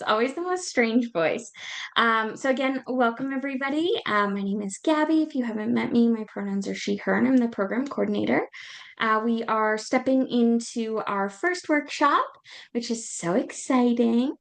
It's always the most strange voice. So again, welcome everybody. My name is Gabby. If you haven't met me, my pronouns are she, her, and I'm the program coordinator. We are stepping into our first workshop, which is so exciting.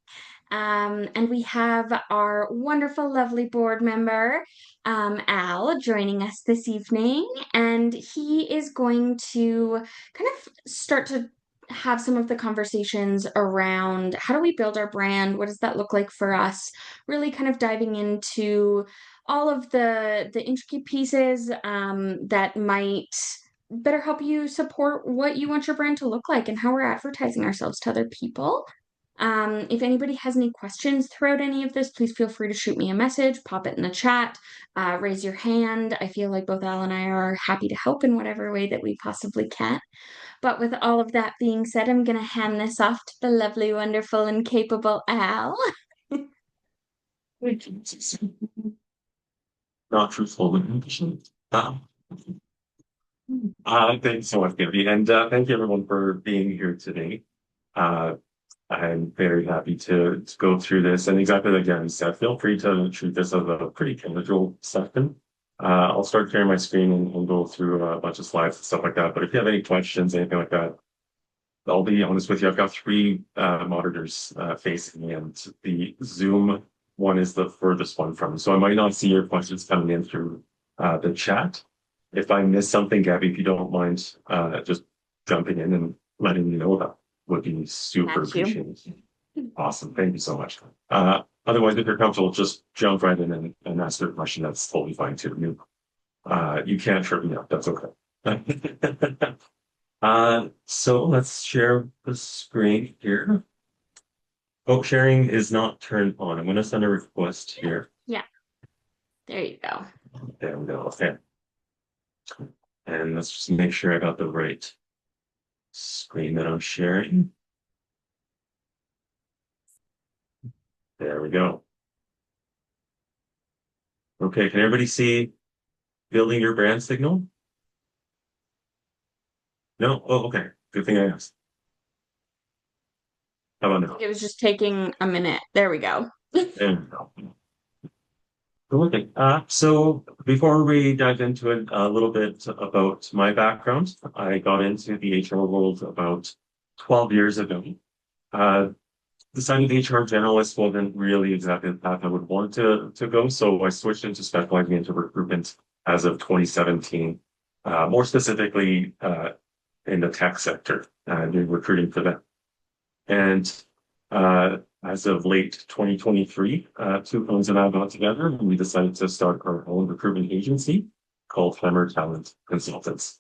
And we have our wonderful, lovely board member, Al, joining us this evening. And he is going to kind of start to have some of the conversations around how do we build our brand? What does that look like for us? Really kind of diving into all of the intricate pieces that might better help you support what you want your brand to look like and how we're advertising ourselves to other people. If anybody has any questions throughout any of this, please feel free to shoot me a message, pop it in the chat, raise your hand. I feel like both Al and I are happy to help in whatever way that we possibly can. But with all of that being said, I'm going to hand this off to the lovely, wonderful, and capable Al. Not truthful with information. Thanks so much, Gibby, and thank you everyone for being here today. Uh, I'm very happy to go through this, and exactly like Gabby said, feel free to treat this as a pretty casual session. I'll start sharing my screen and go through a bunch of slides and stuff like that. But if you have any questions, anything like that, I'll be honest with you. I've got three monitors facing me, and the Zoom one is the furthest one from me. So I might not see your questions coming in through the chat. If I miss something, Gabby, if you don't mind just jumping in and letting me know, that would be super Got you. appreciated. Awesome. Thank you so much. Otherwise, if you're comfortable, just jump right in and ask your question. That's totally fine too. You can't trip me up. That's okay. So let's share the screen here. Book sharing is not turned on. I'm going to send a request here. Yeah, there you go. There we go. Okay. And let's just make sure I got the right screen that I'm sharing. There we go. Okay, can everybody see building your brand signal? No? Oh, okay. Good thing I asked. How about now? It was just taking a minute. There we go. There we go. Okay. So before we dive into it, a little bit about my background. I got into the HR world about 12 years ago. Uh, decided HR generalist wasn't really exactly the path I would want to go, so I switched into specializing into recruitment as of 2017, more specifically in the tech sector, doing recruiting for them. And as of late 2023, two friends and I got together and we decided to start our own recruitment agency called Hammer Talent Consultants.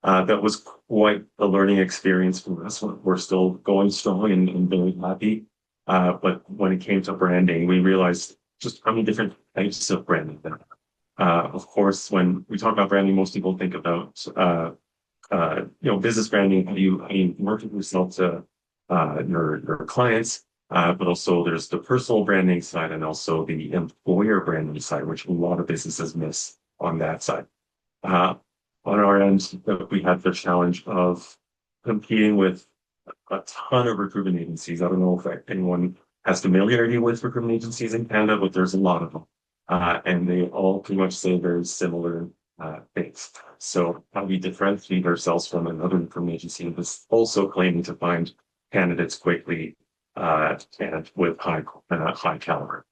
That was quite a learning experience for us. We're still going strong and very happy. But when it came to branding, we realized just how many different types of branding there are. Of course, when we talk about branding, most people think about business branding, how you market yourself to your clients, but also there's the personal branding side and also the employer branding side, which a lot of businesses miss on that side. On our end, we had the challenge of competing with a ton of recruitment agencies. I don't know if anyone has familiarity with recruitment agencies in Canada, but there's a lot of them. And they all pretty much say very similar things. So how we differentiate ourselves from another recruitment agency is also claiming to find candidates quickly and with high caliber.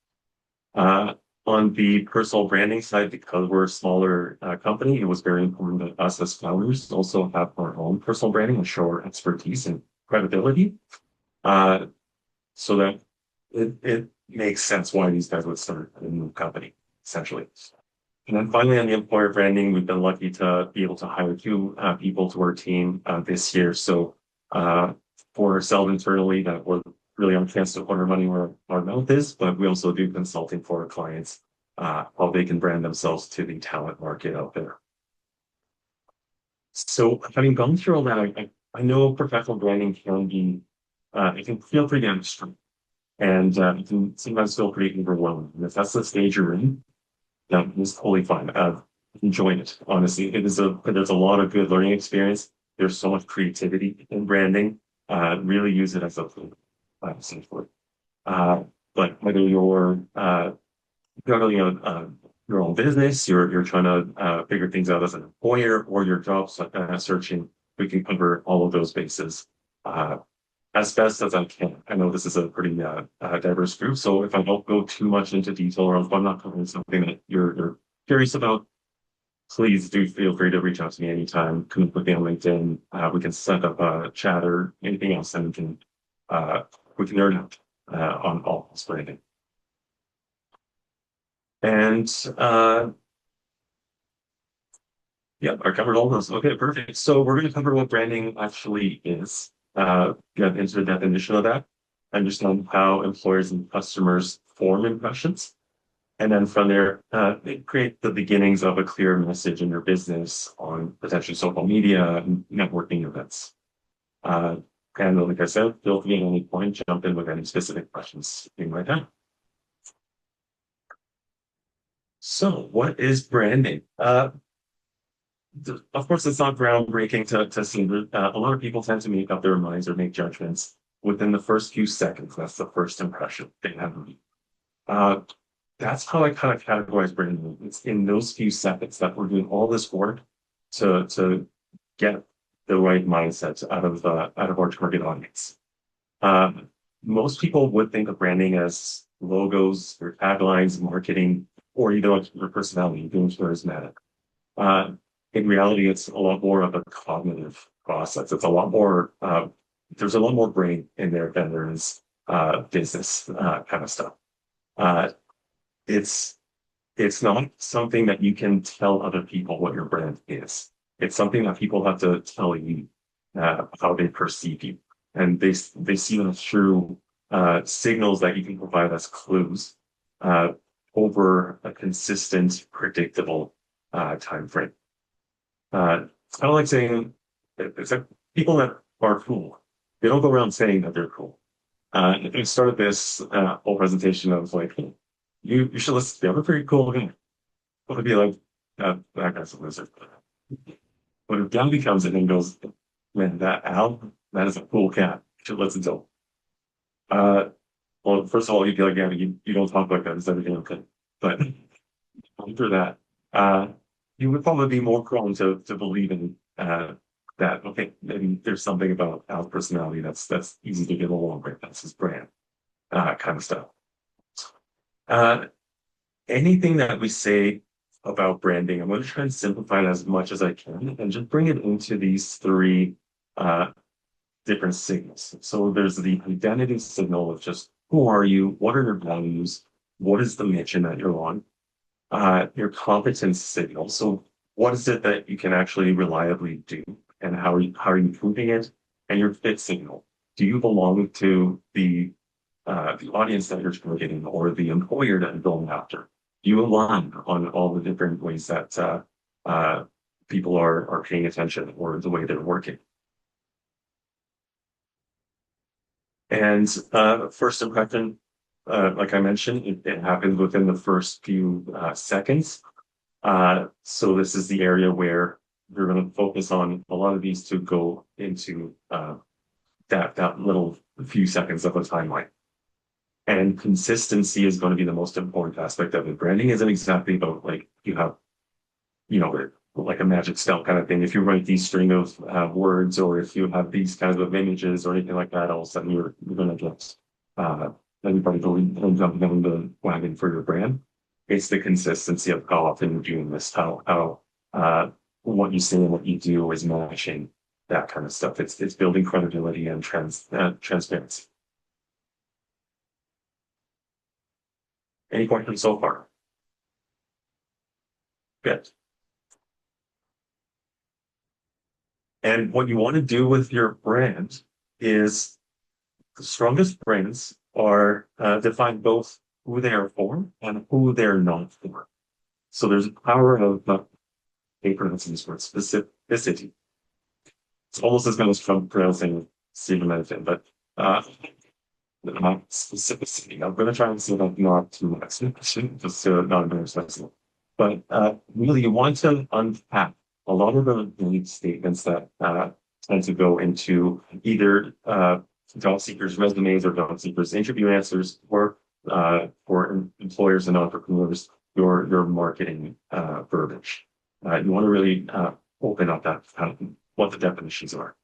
On the personal branding side, because we're a smaller company, it was very important that us as founders also have our own personal branding and show our expertise and credibility, so that it makes sense why these guys would start a new company, essentially. And then finally, on the employer branding, we've been lucky to be able to hire two people to our team this year. So for ourselves internally, that we're really on chance to put our money where our mouth is, but we also do consulting for our clients, how they can brand themselves to the talent market out there. So having gone through all that, I know professional branding can be, it can feel pretty abstract and it can sometimes feel pretty overwhelming. And if that's the stage you're in, that is totally fine. Enjoying it, honestly. There's a lot of good learning experience. There's so much creativity in branding. Really use it as a tool, essentially. But whether you're juggling your own business, you're trying to figure things out as an employer, or your job searching, we can cover all of those bases uh, as best as I can. I know this is a pretty diverse group, so if I don't go too much into detail, or if I'm not covering something that you're curious about, please do feel free to reach out to me anytime. Connect with me on LinkedIn. We can set up a chat or anything else, and we can learn out on all this branding. And yeah, I covered all those. Okay, perfect. So we're going to cover what branding actually is. Get into the definition of that, understand how employers and customers form impressions, and then from there, create the beginnings of a clear message in your business on potentially social media and networking events. Uh, and like I said, feel free at any point, jump in with any specific questions you might have. So, what is branding? Of course, it's not groundbreaking to see. A lot of people tend to make up their minds or make judgments within the first few seconds. That's the first impression they have of you. Uh, that's how I kind of categorize branding. It's in those few seconds that we're doing all this work to get the right mindset out of our target audience. Um, Most people would think of branding as logos or taglines, marketing, or even like your personality, being charismatic. Uh, in reality, it's a lot more of a cognitive process. It's a lot more, there's a lot more brain in there than there is business kind of stuff. Uh, it's it's not something that you can tell other people what your brand is. It's something that people have to tell you how they perceive you, and they see them through signals that you can provide as clues uh, over a consistent, predictable time frame. It's kind of like saying it's like people that are cool. They don't go around saying that they're cool. It started this whole presentation of like, you should listen to me. I'm a pretty cool guy. But it'd be like, that guy's a lizard. But if Gabby comes in and goes, man, that Al, that is a cool cat. You should listen to him. Uh, well, first of all, you'd be like, Gabby, you don't talk like that. Is everything okay? But after that, uh, you would probably be more prone to believe in that, okay, maybe there's something about Al's personality that's easy to get along with. That's his brand, kind of stuff. Uh, Anything that we say about branding, I'm going to try and simplify it as much as I can and just bring it into these three uh, different signals. So there's the identity signal of just who are you, what are your values, what is the mission that you're on, your competence signal. So what is it that you can actually reliably do, and how are you proving it? And your fit signal. Do you belong to the audience that you're targeting or the employer that you're going after? Do you align on all the different ways that people are paying attention or the way they're working? And first impression, like I mentioned, it happens within the first few seconds. So this is the area where we're going to focus on a lot of these to go into that little few seconds of a timeline. And consistency is going to be the most important aspect of it. Branding isn't exactly about like you have, like a magic spell kind of thing. If you write these string of words, or if you have these kinds of images or anything like that, all of a sudden you're going to get uh, everybody going and jumping on the wagon for your brand. It's the consistency of how often you're doing this, how what you say and what you do is matching, that kind of stuff. It's building credibility and transparency. Any questions so far? Good. And what you want to do with your brand is the strongest brands are define both who they are for and who they're not for. So there's a power of pronouncing this word specificity. It's almost as good as Trump pronouncing Stephen Medicine, but specificity. I'm going to try and say that not too much, just to not embarrass myself. But really, you want to unpack a lot of the vague statements that tend to go into either job seekers' resumes or job seekers' interview answers, or for employers and entrepreneurs, your marketing verbiage. You want to really open up that what the definitions are.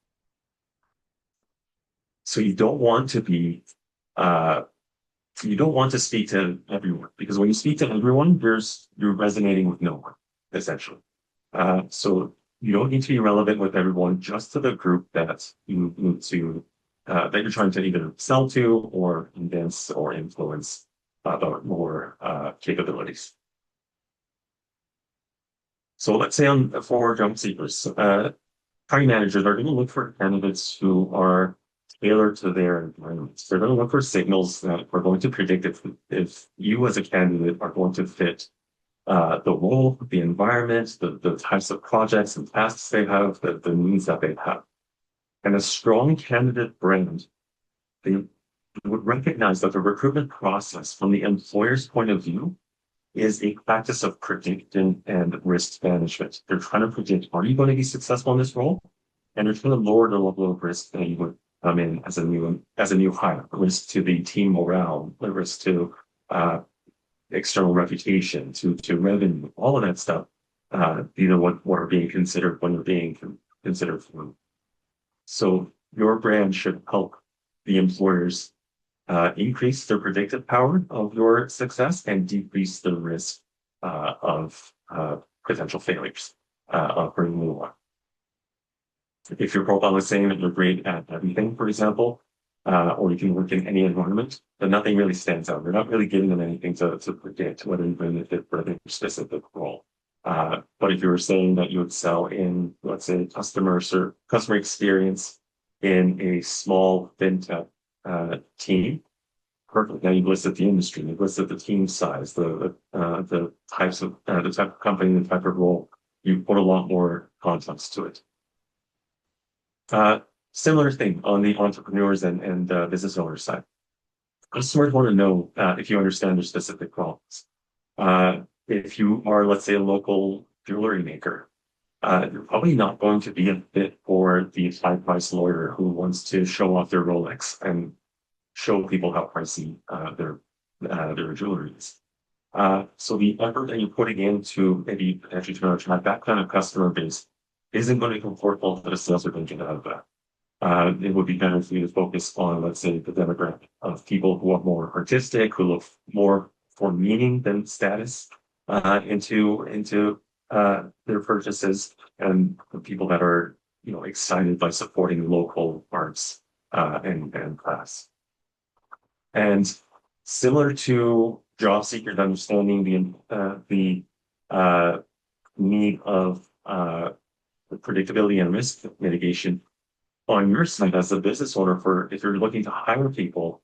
So uh, you don't want to speak to everyone because when you speak to everyone, you're resonating with no one, essentially. So you don't need to be relevant with everyone, just to the group that you need to that you're trying to either sell to or convince or influence about more capabilities. So let's say for job seekers, hiring managers are going to look for candidates who are tailored to their environments. They're going to look for signals that are going to predict if you as a candidate are going to fit the role, the environment, the types of projects and tasks they have, the needs that they have. And a strong candidate brand, they would recognize that the recruitment process from the employer's point of view is a practice of prediction and risk management. They're trying to predict, are you going to be successful in this role? And they're trying to lower the level of risk that you would come in as a new hire, risk to the team morale, the risk to external reputation, to revenue, all of that stuff. These are what are being considered when you're being considered for. So your brand should help the employers increase the predictive power of your success and decrease the risk of potential failures of bringing you on. If your profile is saying that you're great at everything, for example, or you can work in any environment, then nothing really stands out. You're not really giving them anything to predict whether you're going to fit for a specific role. But if you were saying that you would sell in, let's say, customer experience in a small fintech team, perfect. Now you've listed the industry, you've listed the team size, the the type of company, the type of role. You put a lot more context to it. Uh, Similar thing on the entrepreneurs and business owners side. Customers want to know if you understand their specific problems. If you are, let's say, a local jewelry maker, you're probably not going to be a fit for the high-priced lawyer who wants to show off their Rolex and show people how pricey their jewelry is. So the effort that you're putting into maybe potentially to attract that kind of customer base isn't going to comport well to the sales are going to get out of that. It would be better for you to focus on, let's say, the demographic of people who are more artistic, who look more for meaning than status into their purchases, and the people that are excited by supporting local arts and class. And similar to job seekers understanding the need of predictability and risk mitigation on your side as a business owner, for if you're looking to hire people,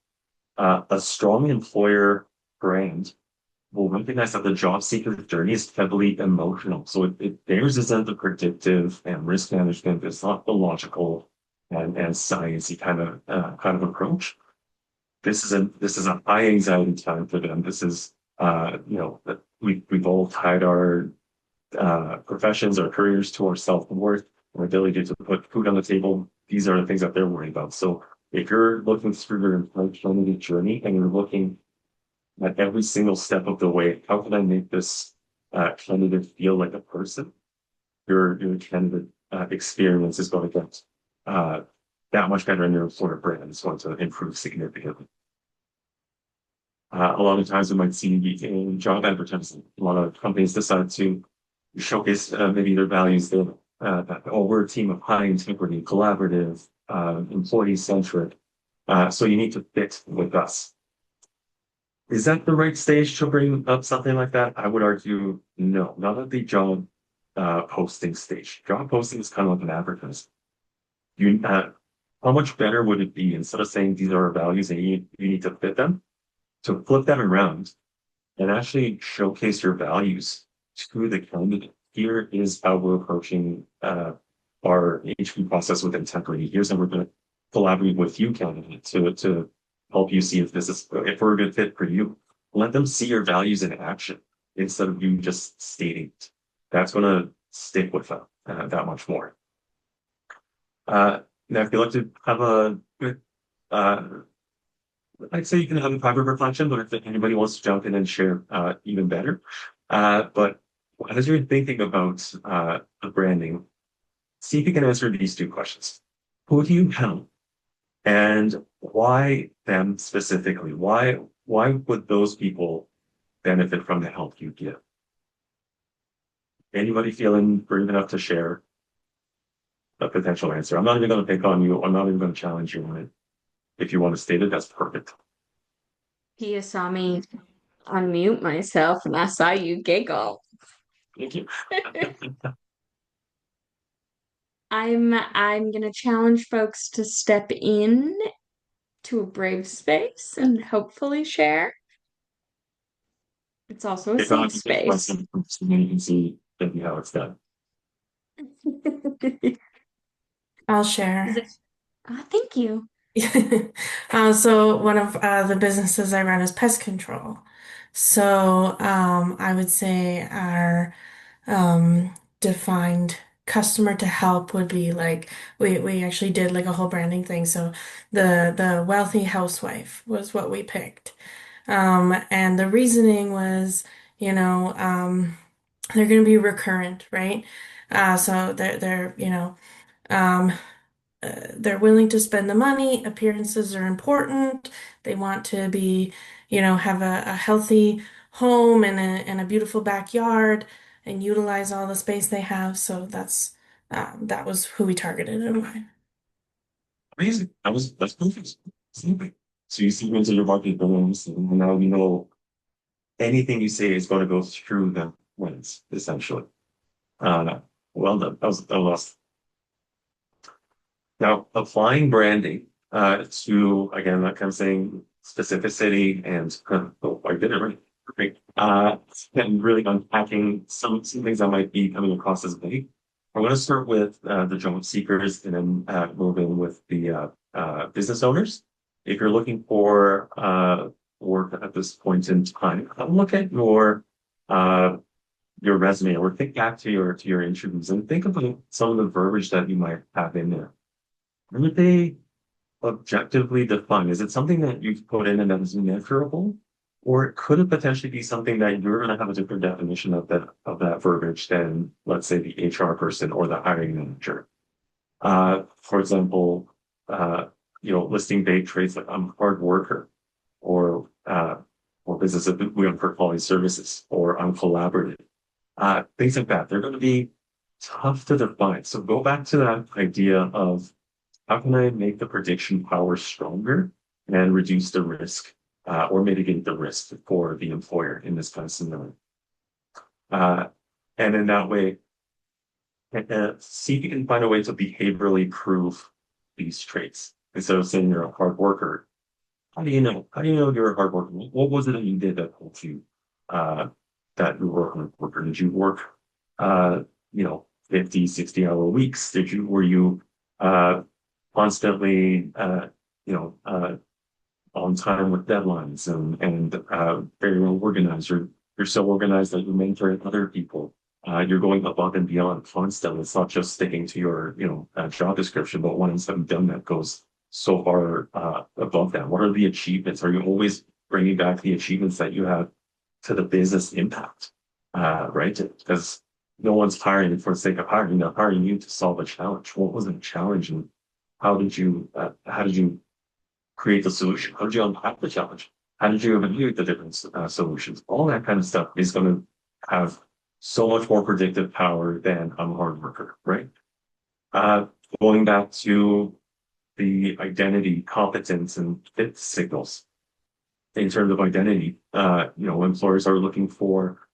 a strong employer brand will recognize that the job seeker's journey is heavily emotional. So theirs isn't the predictive and risk management. It's not the logical and sciencey kind of approach. This is a high anxiety time for them. This is that we've all tied our professions, our careers to our self-worth, our ability to put food on the table. These are the things that they're worried about. So if you're looking through your employment journey and you're looking at every single step of the way, how can I make this candidate feel like a person? Your candidate experience is going to get that much better, and your sort of brand is going to improve significantly. A lot of times we might see in job advertising, a lot of companies decide to showcase maybe their values that, oh, we're a team of high integrity, collaborative, employee centric. So you need to fit with us. Is that the right stage to bring up something like that? I would argue no, not at the job posting stage. Job posting is kind of like an advertisement. How much better would it be, instead of saying these are our values and you need to fit them, to flip that around and actually showcase your values to the candidate? Here is how we're approaching our HV process with integrity. Here's how we're going to collaborate with you, candidate, to help you see if we're a good fit for you. Let them see your values in action instead of you just stating it. That's going to stick with them that much more. Now, if you like to have a good I'd say you can have a private reflection, but if anybody wants to jump in and share, even better. But as you're thinking about the branding, see if you can answer these two questions. Who do you help, and why them specifically? Why would those people benefit from the help you give? Anybody feeling brave enough to share a potential answer? I'm not even going to pick on you. I'm not even going to challenge you on it. If you want to state it, that's perfect. You saw me unmute myself and I saw you giggle. Thank you. I'm gonna challenge folks to step in to a brave space and hopefully share. It's also a If not, safe you take space. question from you can see maybe how it's done. I'll Is share. it? Thank you. So one of the businesses I run is pest control. So I would say our defined customer to help would be like we actually did like a whole branding thing. So the wealthy housewife was what we picked. And the reasoning was, you know, they're going to be recurrent, right? So they're um, they're willing to spend the money. Appearances are important. They want to be, have a healthy home and a beautiful backyard and utilize all the space they have. So that was who we targeted and why. Amazing. That's perfect. Simply. So you see into your market billions, and now you know anything you say is going to go through the lens, essentially. Uh, well done. That was now applying branding to again, like I'm saying, specificity and oh, I did it right. Perfect. And really unpacking some things that might be coming across as vague. I'm going to start with the job seekers and then move in with the business owners. If you're looking for work at this point in time, look at uh, your resume or think back to your interviews and think about some of the verbiage that you might have in there. Are they objectively defined? Is it something that you've put in and that is measurable? Or could it potentially be something that you're going to have a different definition of that verbiage than, let's say, the HR person or the hiring manager? For example, uh, listing vague traits like I'm a hard worker or business of we offer quality services or I'm collaborative. Things like that. They're going to be tough to define. So go back to that idea of how can I make the prediction power stronger and reduce the risk or mitigate the risk for the employer in this kind of scenario? Uh, and in that way, see if you can find a way to behaviorally prove these traits. Instead of saying you're a hard worker, how do you know? How do you know you're a hard worker? What was it that you did that told you uh, that you were a hard worker? Did you work, uh, 50, 60-hour weeks? Were you uh, constantly, on time with deadlines and very well organized? You're so organized that you mentor other people. You're going above and beyond constantly. It's not just sticking to your, job description, but once I've done that goes so far above that. What are the achievements? Are you always bringing back the achievements that you have to the business impact? Right? Because no one's hiring for the sake of hiring. They're hiring you to solve a challenge. What was the challenge, and how did you create the solution? How did you unpack the challenge? How did you evaluate the different solutions? All that kind of stuff is going to have so much more predictive power than I'm a hard worker, right? Uh, Going back to the identity, competence, and fit signals in terms of identity, employers are looking for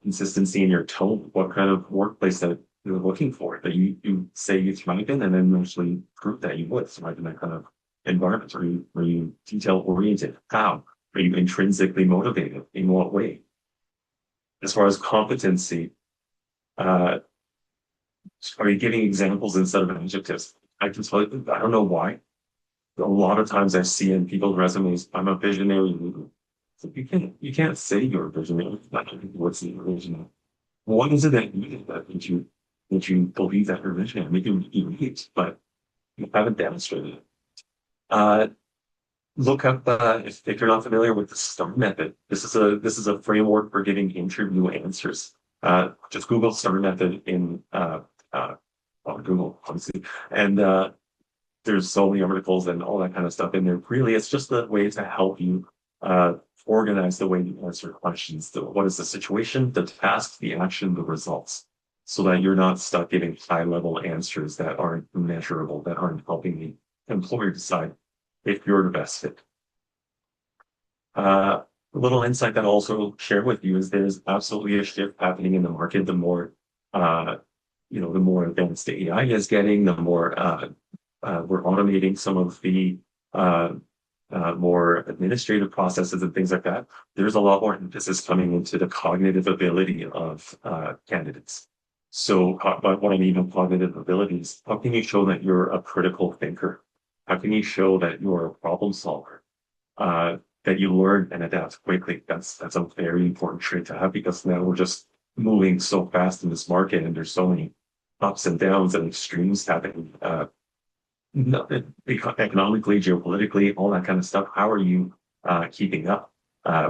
consistency in your tone. What kind of workplace that you're looking for that you say you thrive in, and then actually prove that you would thrive in that kind of environment. Are you detail oriented? How? Are you intrinsically motivated? In what way? As far as competency, uh, are you giving examples instead of adjectives? I can tell you, I don't know why. A lot of times I see in people's resumes, I'm a visionary leader. So you can't say you're a visionary. That's what's the visionary. What is it that you did that you believe that you're visionary? Maybe you hate, but you haven't demonstrated it. Uh, look up if you're not familiar with the STAR method. This is a framework for giving interview answers. Just Google STAR method in uh, on Google, obviously, and there's so many articles and all that kind of stuff in there. Really, it's just a way to help you uh, organize the way you answer questions. What is the situation, the task, the action, the results, so that you're not stuck giving high-level answers that aren't measurable, that aren't helping the employer decide if you're the best fit. A little insight that I'll also share with you is there's absolutely a shift happening in the market. Uh, the more advanced the AI is getting, the more we're automating some of the uh, more administrative processes and things like that. There's a lot more emphasis coming into the cognitive ability of candidates. So, but what I mean by cognitive abilities, how can you show that you're a critical thinker? How can you show that you're a problem solver? That you learn and adapt quickly. That's a very important trait to have because now we're just moving so fast in this market, and there's so many ups and downs and extremes happening. Economically, geopolitically, all that kind of stuff. How are you keeping up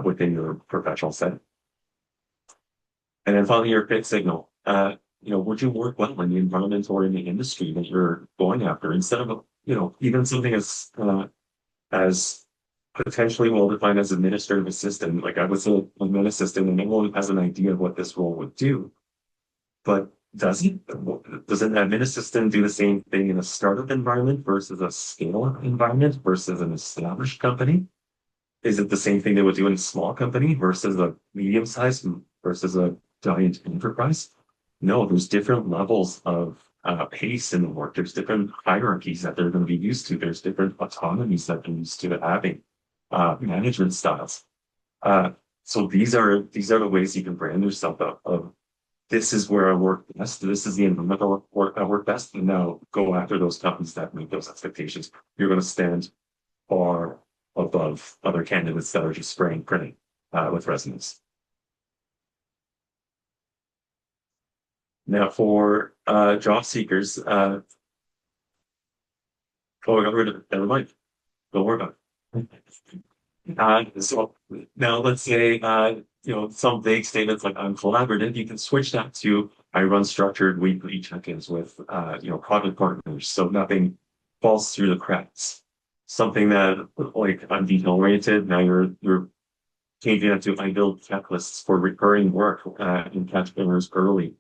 within your professional setting? And then finally, your fit signal. Would you work well in the environment or in the industry that you're going after instead of, even something as potentially well defined as administrative assistant. Like I was an admin assistant and everyone has an idea of what this role would do. But does it? Does an admin assistant do the same thing in a startup environment versus a scale-up environment versus an established company? Is it the same thing they would do in a small company versus a medium-sized versus a giant enterprise? No, there's different levels of pace in the work. There's different hierarchies that they're going to be used to. There's different autonomies that they're used to having, management styles. So these are the ways you can brand yourself up of this is where I work best. This is the environment I work best. And now go after those companies that meet those expectations. You're going to stand far above other candidates that are just spraying printing with resumes. Now for job seekers, I got rid of it. Never mind. Don't worry about it. So now let's say, some vague statements like I'm collaborative, you can switch that to I run structured weekly check-ins with, project partners. So nothing falls through the cracks. Something that like I'm detail oriented. Now you're changing that to I build checklists for recurring work, and catch errors early,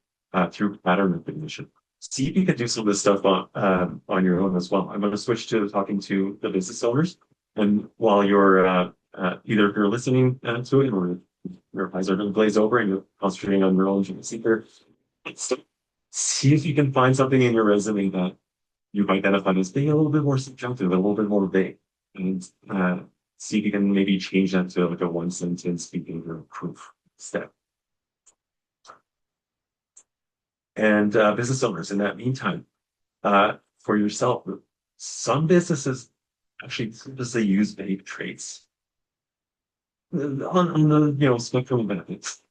through pattern recognition. See if you can do some of this stuff on your own as well. I'm going to switch to talking to the business owners. And while you're either if you're listening to it or your eyes are going to glaze over and you're concentrating on your own job seeker, see if you can find something in your resume that you've identified as being a little bit more subjunctive, a little bit more vague, and see if you can maybe change that to like a one sentence behavior proof step. And business owners, in that meantime, for yourself, some businesses actually purposely use vague traits on the spectrum of benefits.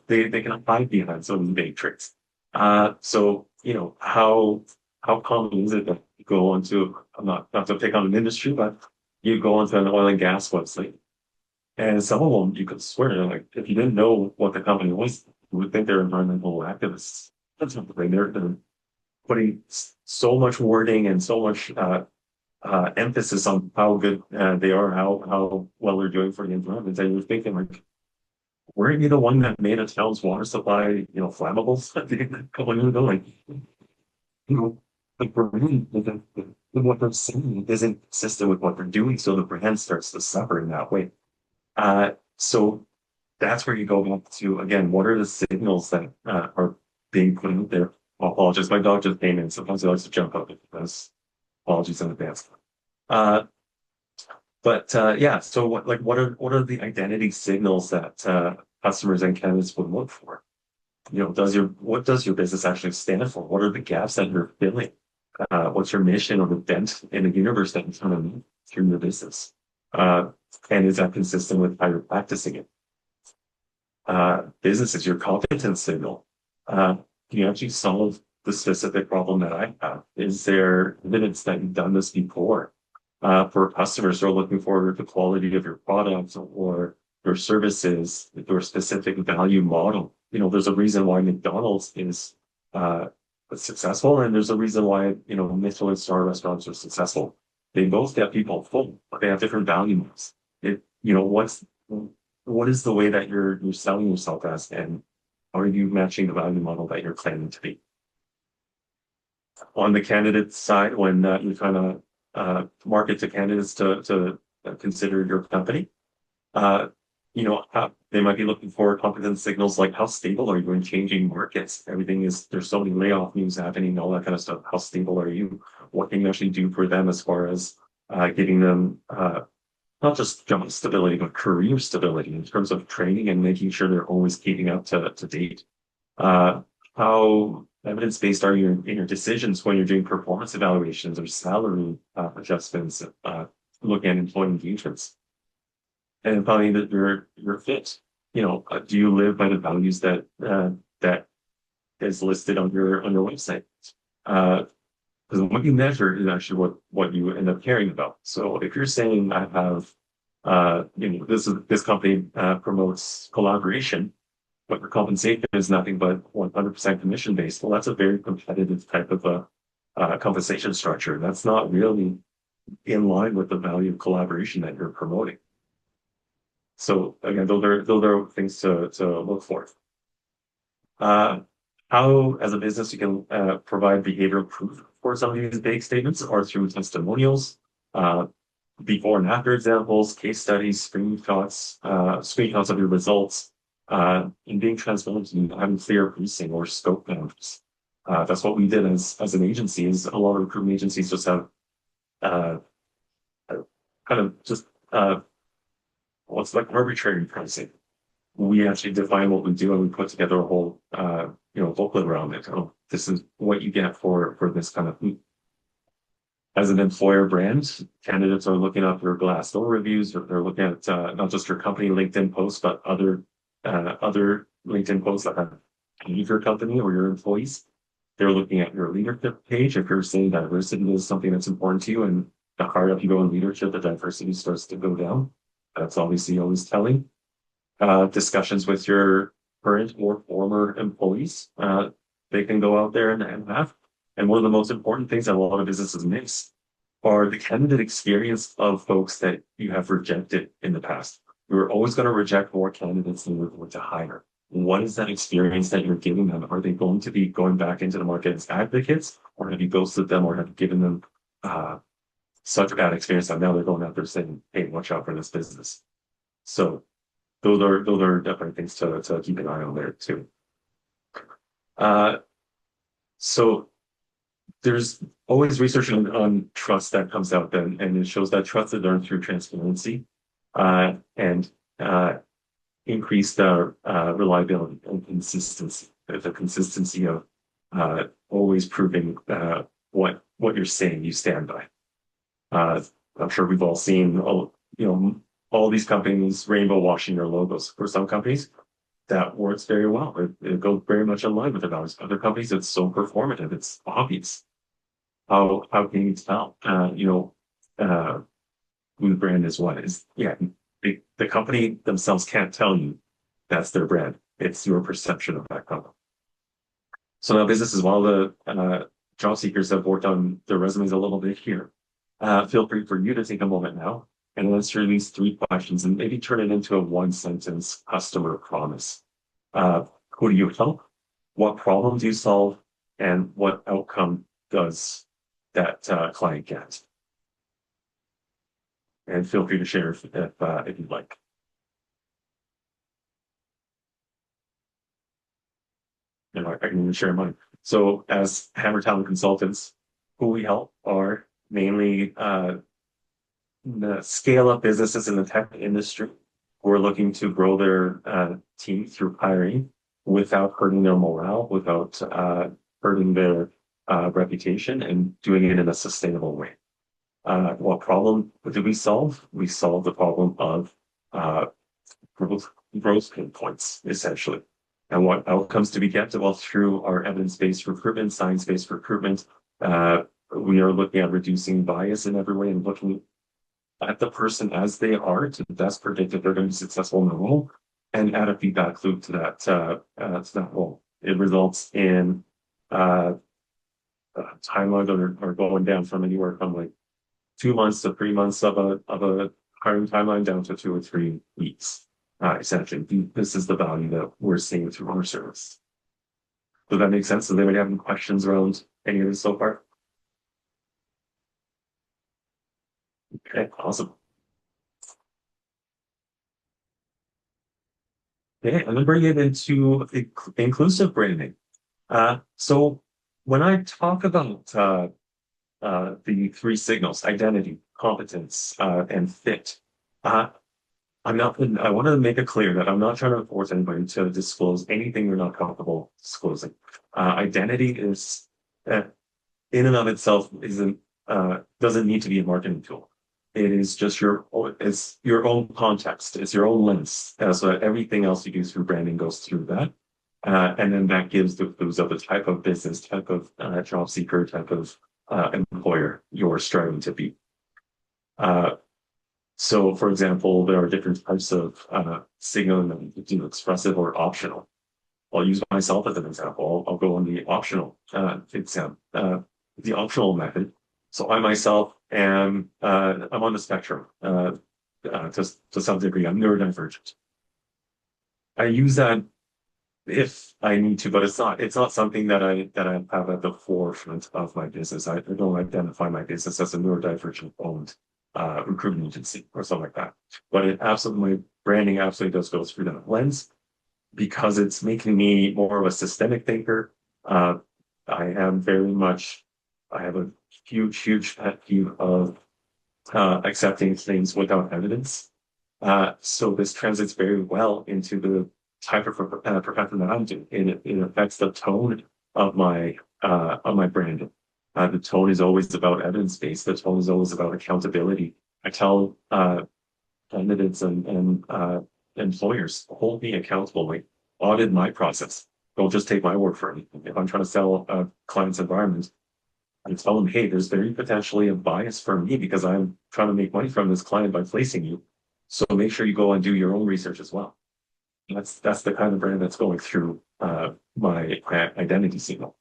They can hide behind some of the vague traits. So how common is it that you go onto, I'm not to pick on an industry, but you go onto an oil and gas website, and some of them you could swear like if you didn't know what the company was, you would think they're environmental activists. That's not the thing. They're putting so much wording and so much emphasis on how good they are, how well they're doing for the environment. And you're thinking like, weren't you the one that made a town's water supply, flammables a couple of years ago? Like, the brand, what they're saying isn't consistent with what they're doing, so the brand starts to suffer in that way. So that's where you go back to again, what are the signals that are being put out there? I apologize, my dog just came in. Sometimes he likes to jump up because apologies in advance. Uh, yeah, so what are the identity signals that customers and candidates would look for? What does your business actually stand for? What are the gaps that you're filling? What's your mission or the dent in the universe that you're trying to meet through your business? And is that consistent with how you're practicing it? Business is your competence signal. Can you actually solve the specific problem that I have? Is there evidence that you've done this before? for customers who are looking for the quality of your products or your services, your specific value model. There's a reason why McDonald's is successful, and there's a reason why, Michelin star restaurants are successful. They both get people full, but they have different value models. What is the way that you're selling yourself as, and how are you matching the value model that you're claiming to be? On the candidate side, when you kind of market to candidates to consider your company, they might be looking for competence signals like how stable are you in changing markets? There's so many layoff news happening, all that kind of stuff. How stable are you? What can you actually do for them as far as giving them not just job stability, but career stability in terms of training and making sure they're always keeping up to date? How evidence-based are you in your decisions when you're doing performance evaluations or salary adjustments, looking at employee engagements? And finally, that you're fit. Do you live by the values that is listed on your website? Because what you measure is actually what you end up caring about. So if you're saying I have, this company promotes collaboration, but your compensation is nothing but 100% commission based, well, that's a very competitive type of a compensation structure. That's not really in line with the value of collaboration that you're promoting. So again, those are things to look for. How, as a business, you can provide behavioral proof for some of these big statements are through testimonials, before and after examples, case studies, screenshots of your results, and being transparent and having clear pacing or scope boundaries. That's what we did as an agency. Is a lot of recruitment agencies just have kind of just what's like arbitrary pricing. We actually define what we do and we put together a whole booklet around it. Oh, this is what you get for this kind of thing. As an employer brand, candidates are looking up your Glassdoor reviews, or they're looking at not just your company LinkedIn posts, but other LinkedIn posts that have your company or your employees. They're looking at your leadership page. If you're saying diversity is something that's important to you, and the higher up you go in leadership, the diversity starts to go down. That's obviously always telling. Discussions with your current or former employees, they can go out there and have. And one of the most important things that a lot of businesses miss are the candidate experience of folks that you have rejected in the past. You're always going to reject more candidates than you're going to hire. What is that experience that you're giving them? Are they going to be going back into the market as advocates, or have you ghosted them, or have you given them such a bad experience that now they're going out there saying, "Hey, watch out for this business"? So those are definitely things to keep an eye on there too. So there's always research on trust that comes out, and it shows that trust is earned through transparency and increased reliability and consistency. The consistency of always proving what you're saying you stand by. I'm sure we've all seen all these companies rainbow washing their logos. For some companies, that works very well. It goes very much in line with the values. Other companies, it's so performative, it's obvious. How can you tell? Who the brand is, what is? Yeah, the company themselves can't tell you that's their brand. It's your perception of that company. So now businesses, while the job seekers have worked on their resumes a little bit here, feel free for you to take a moment now and answer these 3 questions and maybe turn it into a 1-sentence customer promise. Who do you help? What problem do you solve? And what outcome does that client get? And feel free to share if you'd like. And I can even share mine. So as Hammer Talent Consultants, who we help are mainly the scale-up businesses in the tech industry who are looking to grow their team through hiring without hurting their morale, without hurting their reputation, and doing it in a sustainable way. What problem did we solve? We solved the problem of growth pain points, essentially. And what outcomes do we get? Well, through our evidence-based recruitment, science-based recruitment, we are looking at reducing bias in every way and looking at the person as they are to best predict if they're going to be successful in the role, and add a feedback loop to that role. It results in uh, timelines are going down from anywhere from like 2 months to 3 months of a hiring timeline down to 2 or 3 weeks. Essentially, this is the value that we're seeing through our service. Does that make sense? Does anybody have any questions around any of this so far? Okay, awesome. Okay, and then bring it into inclusive branding. So when I talk about the three signals, identity, competence, and fit, uh, I want to make it clear that I'm not trying to force anybody to disclose anything they're not comfortable disclosing. Identity is, uh, in and of itself, doesn't need to be a marketing tool. It is just it's your own context, it's your own lens. So everything else you do through branding goes through that. And then that gives the clues of the type of business, type of job seeker, type of employer you're striving to be. So, for example, there are different types of signaling that you can do, expressive or optional. I'll use myself as an example. I'll go on the optional exam, the optional method. So I myself am I'm on the spectrum to some degree. I'm neurodivergent. I use that if I need to, but it's not something that I have at the forefront of my business. I don't identify my business as a neurodivergent owned recruitment agency or something like that. But my branding absolutely does go through that lens because it's making me more of a systemic thinker. Uh, I am very much, I have a huge pet peeve of accepting things without evidence. So this translates very well into the type of profession that I'm doing. It affects the tone of my brand. The tone is always about evidence based. The tone is always about accountability. I tell candidates and employers, hold me accountable, like audit my process. Don't just take my word for anything. If I'm trying to sell a client's environment, I tell them, hey, there's very potentially a bias for me because I'm trying to make money from this client by placing you. So make sure you go and do your own research as well. That's the kind of brand that's going through my identity signal.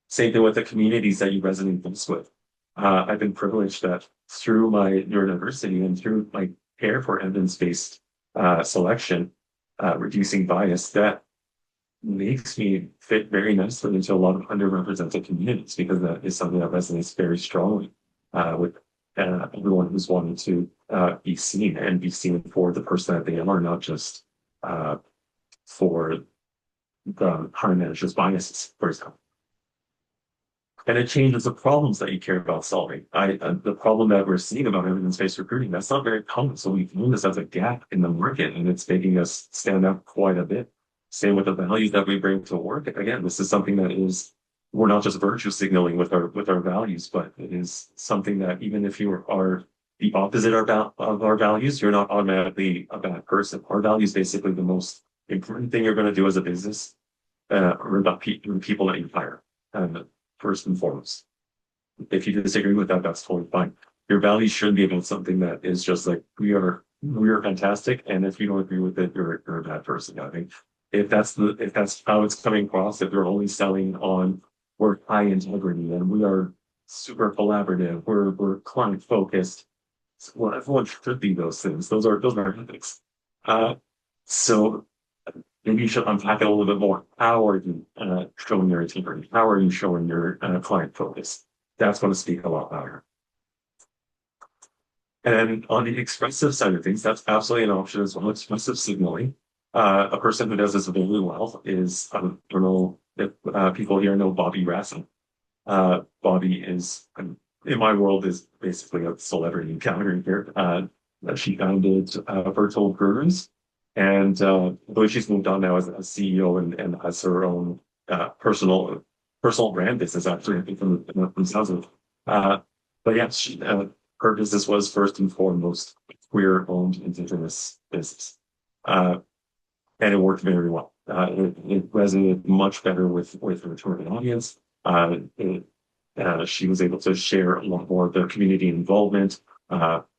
Same thing with the communities that you resonate best with. I've been privileged that through my neurodiversity and through my care for evidence-based selection, reducing bias, that makes me fit very nicely into a lot of underrepresented communities because that is something that resonates very strongly with everyone who's wanting to be seen and be seen for the person that they are, not just for the hiring manager's biases, for example. And it changes the problems that you care about solving. The problem that we're seeing about evidence-based recruiting, that's not very common. So we've known this as a gap in the market, and it's making us stand out quite a bit. Same with the values that we bring to work. Again, this is something that we're not just virtue signaling with our values, but it is something that even if you are the opposite of our values, you're not automatically a bad person. Our values basically the most important thing you're going to do as a business, or about people that you hire. First and foremost. If you disagree with that, that's totally fine. Your values should be about something that is just like we are fantastic, and if you don't agree with it, you're a bad person. I think if that's how it's coming across, if you're only selling on we're high integrity and we are super collaborative, we're client focused. Well, everyone should be those things. Those are ethics. So maybe you should unpack it a little bit more. How are you showing your integrity? How are you showing your client focus? That's going to speak a lot louder. And then on the expressive side of things, that's absolutely an option as well. Expressive signaling. A person who does this very well is, I don't know if people here know Bobby Rassin. Bobby is, in my world, is basically a celebrity in Calgary here. She founded Virtual Gurus. And I believe she's moved on now as a CEO and has her own personal brand business, actually, I think from sounds of it. But yeah, her business was first and foremost queer-owned Indigenous business. And it worked very well. It resonated much better with her target audience. She was able to share a lot more of the community involvement.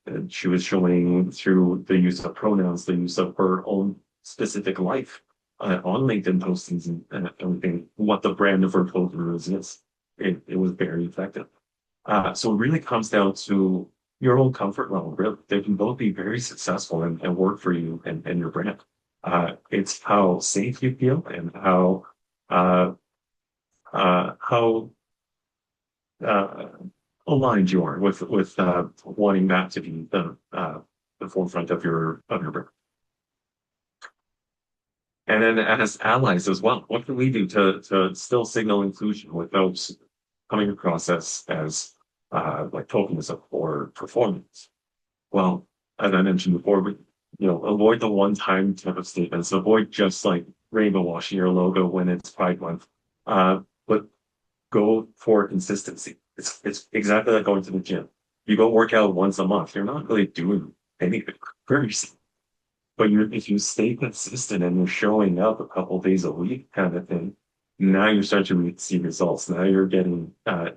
And she was showing through the use of pronouns, the use of her own specific life on LinkedIn postings and everything, what the brand of her clothing is. It was very effective. So it really comes down to your own comfort level. Really. They can both be very successful and work for you and your brand. It's how safe you feel and uh, how uh, aligned you are with wanting that to be the forefront of your brand. And then as allies as well, what can we do to still signal inclusion without coming across as like tokenism or performance? Well, as I mentioned before, avoid the one-time type of statements. Avoid just like rainbow washing your logo when it's Pride Month, but go for consistency. It's exactly like going to the gym. You go work out once a month. You're not really doing anything crazy. But if you stay consistent and you're showing up a couple days a week, kind of thing, now you're starting to see results. Now you're getting, uh,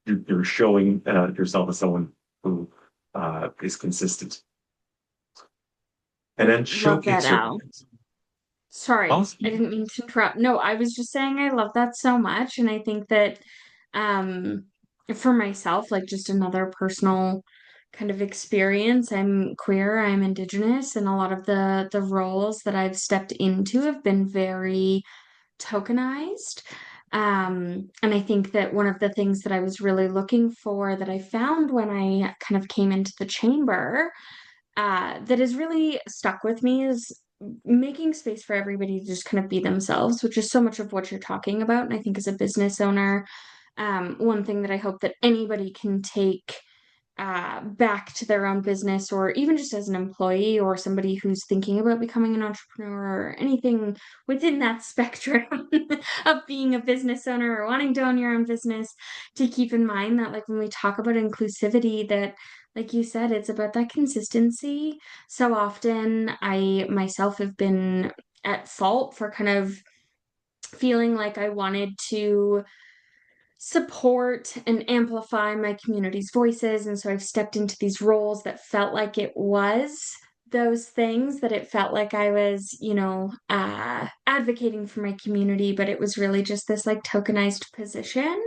you're showing yourself as someone who is consistent, and then Love that, showcase your Al. Sorry, I awesome. didn't mean to interrupt. No, I was just saying I love that so much. And I think that um for myself, like just another personal kind of experience, I'm queer, I'm Indigenous, and a lot of the roles that I've stepped into have been very tokenized. And I think that one of the things that I was really looking for that I found when I kind of came into the chamber that has really stuck with me is making space for everybody to just kind of be themselves, which is so much of what you're talking about. And I think as a business owner, one thing that I hope that anybody can take back to their own business, or even just as an employee or somebody who's thinking about becoming an entrepreneur or anything within that spectrum of being a business owner or wanting to own your own business, to keep in mind that like when we talk about inclusivity, that like you said, it's about that consistency. So often I myself have been at fault for kind of feeling like I wanted to support and amplify my community's voices. And so I've stepped into these roles that felt like it was those things, that it felt like I was, advocating for my community, but it was really just this like tokenized position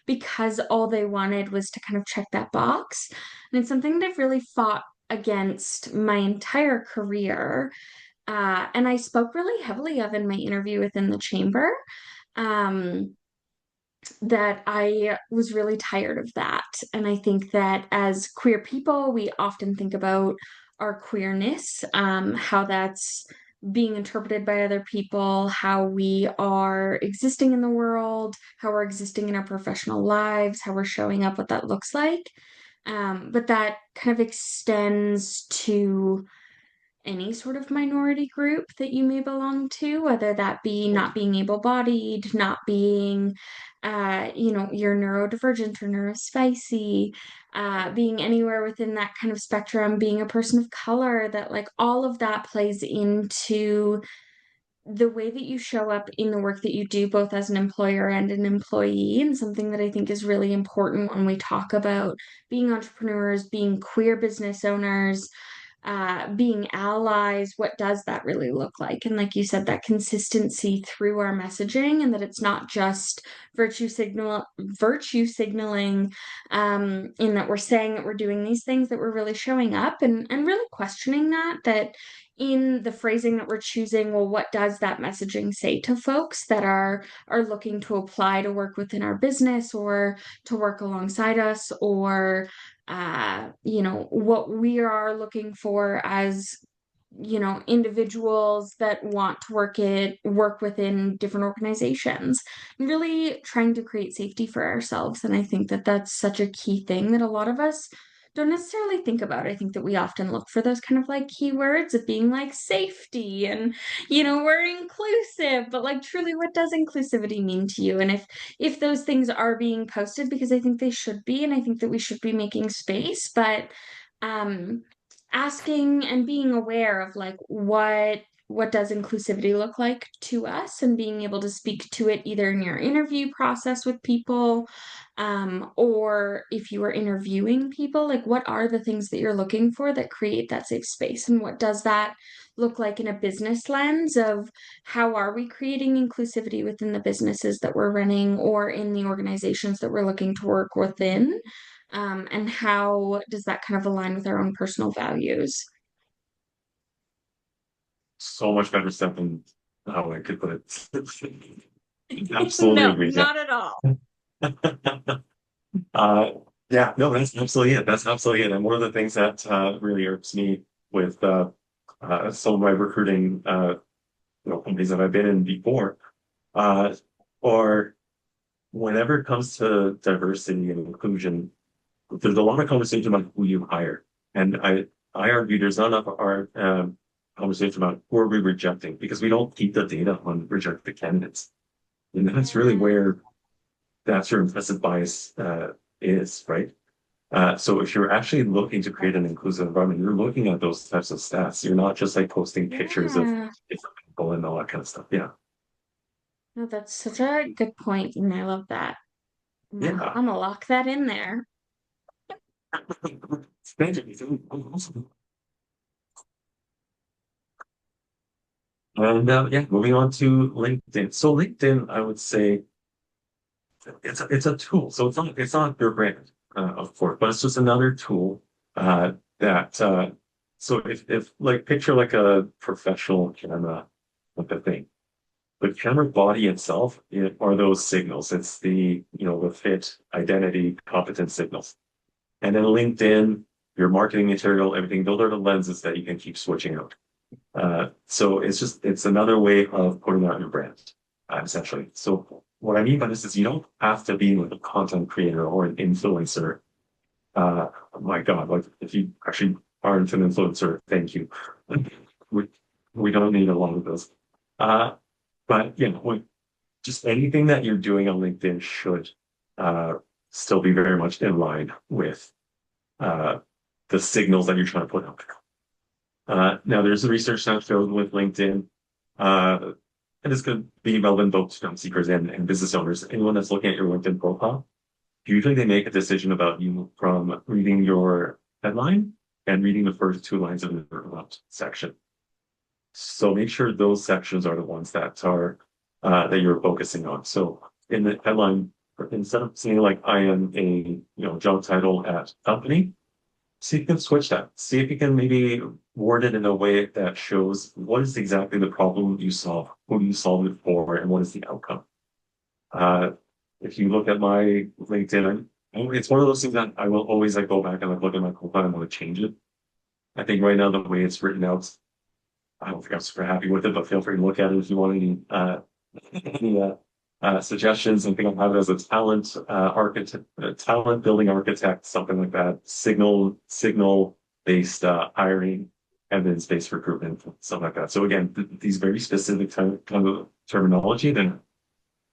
because all they wanted was to kind of check that box. And it's something that I've really fought against my entire career. And I spoke really heavily of in my interview within the chamber. Um, that I was really tired of that. And I think that as queer people, we often think about our queerness, how that's being interpreted by other people, how we are existing in the world, how we're existing in our professional lives, how we're showing up, what that looks like. But that kind of extends to any sort of minority group that you may belong to, whether that be not being able-bodied, not being, you're neurodivergent or neurospicy, being anywhere within that kind of spectrum, being a person of color, that like all of that plays into the way that you show up in the work that you do, both as an employer and an employee, and something that I think is really important when we talk about being entrepreneurs, being queer business owners, being allies. What does that really look like? And like you said, that consistency through our messaging, and that it's not just virtue signaling, in that we're saying that we're doing these things, that we're really showing up and really questioning that in the phrasing that we're choosing, well, what does that messaging say to folks that are looking to apply to work within our business or to work alongside us, or what we are looking for as individuals that want to work within different organizations, really trying to create safety for ourselves. And I think that that's such a key thing that a lot of us don't necessarily think about. I think that we often look for those kind of like keywords of being like safety and we're inclusive, but like truly, what does inclusivity mean to you? And if those things are being posted, because I think they should be, and I think that we should be making space, but um asking and being aware of like what what does inclusivity look like to us, and being able to speak to it either in your interview process with people, or if you are interviewing people, like what are the things that you're looking for that create that safe space, and what does that look like in a business lens of how are we creating inclusivity within the businesses that we're running or in the organizations that we're looking to work within, and how does that kind of align with our own personal values? So much better stuff than how I could put it. Absolutely No, agree. Yeah. not at all. Uh, yeah, no, that's absolutely it. That's absolutely it. And one of the things that really irks me with some of my recruiting companies that I've been in before, uh, or whenever it comes to diversity and inclusion, there's a lot of conversation about who you hire. And I argue there's not enough our conversation about who are we rejecting because we don't keep the data on rejected candidates. And that's really Yeah. where that's your implicit bias is, right? So if you're actually looking to create an inclusive environment, you're looking at those types of stats. You're not just like posting pictures of Yeah. different people and all that kind of stuff. Yeah. No, that's such a good point, and I love that. Yeah. I'm gonna lock that in there. Thank you. And yeah, moving on to LinkedIn. So LinkedIn, I would say it's a tool. So it's not your brand, of course, but it's just another tool that so if like picture like a professional camera like a thing. The camera body itself are those signals. It's the fit, identity, competence signals. And then LinkedIn, your marketing material, everything, those are the lenses that you can keep switching out. So it's another way of putting out your brand, essentially. So what I mean by this is you don't have to be like a content creator or an influencer. My God, like if you actually aren't an influencer, thank you. We we don't need a lot of those. Uh, but just anything that you're doing on LinkedIn should uh, still be very much in line with uh, the signals that you're trying to put out there. Now, there's a research that showed with LinkedIn, uh, and this could be relevant both to job seekers and business owners. Anyone that's looking at your LinkedIn profile, usually they make a decision about you from reading your headline and reading the first two lines of the about section. So make sure those sections are the ones that you're focusing on. So in the headline, instead of saying like I am a job title at company, see if you can switch that. See if you can maybe word it in a way that shows what is exactly the problem you solve, who you solve it for, and what is the outcome. Uh, if you look at my LinkedIn, it's one of those things that I will always like go back and like look at my profile and want to change it. I think right now the way it's written out, I don't think I'm super happy with it, but feel free to look at it if you want any suggestions. I think I'll have it as a talent building architect, something like that. Signal based hiring, evidence based recruitment, something like that. So again, these very specific kind of terminology that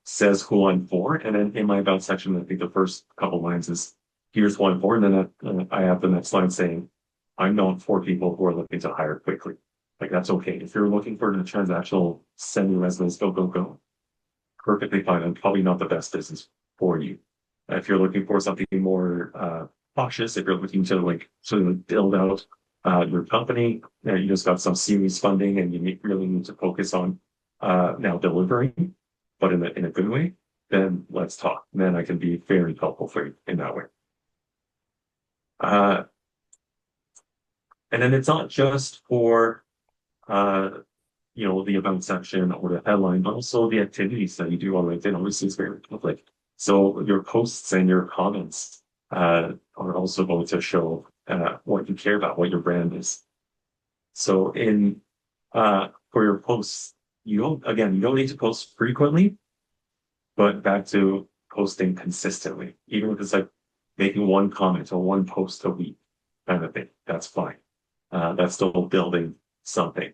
says who I'm for, and then in my about section, I think the first couple lines is here's who I'm for, and then I have the next line saying I'm known for people who are looking to hire quickly. Like that's okay. If you're looking for the transactional, send your resumes, go, go, go. Perfectly fine. And probably not the best business for you. If you're looking for something more cautious, if you're looking to like sort of build out your company, you just got some series funding and you really need to focus on now delivering, but in a good way, then let's talk. Then I can be very helpful for you in that way. Uh, and then it's not just for uh, the event section or the headline, but also the activities that you do on LinkedIn. Obviously, it's very public. So your posts and your comments are also going to show what you care about, what your brand is. So for your posts, you don't need to post frequently, but back to posting consistently, even if it's like making one comment or one post a week kind of thing. That's fine. That's still building something.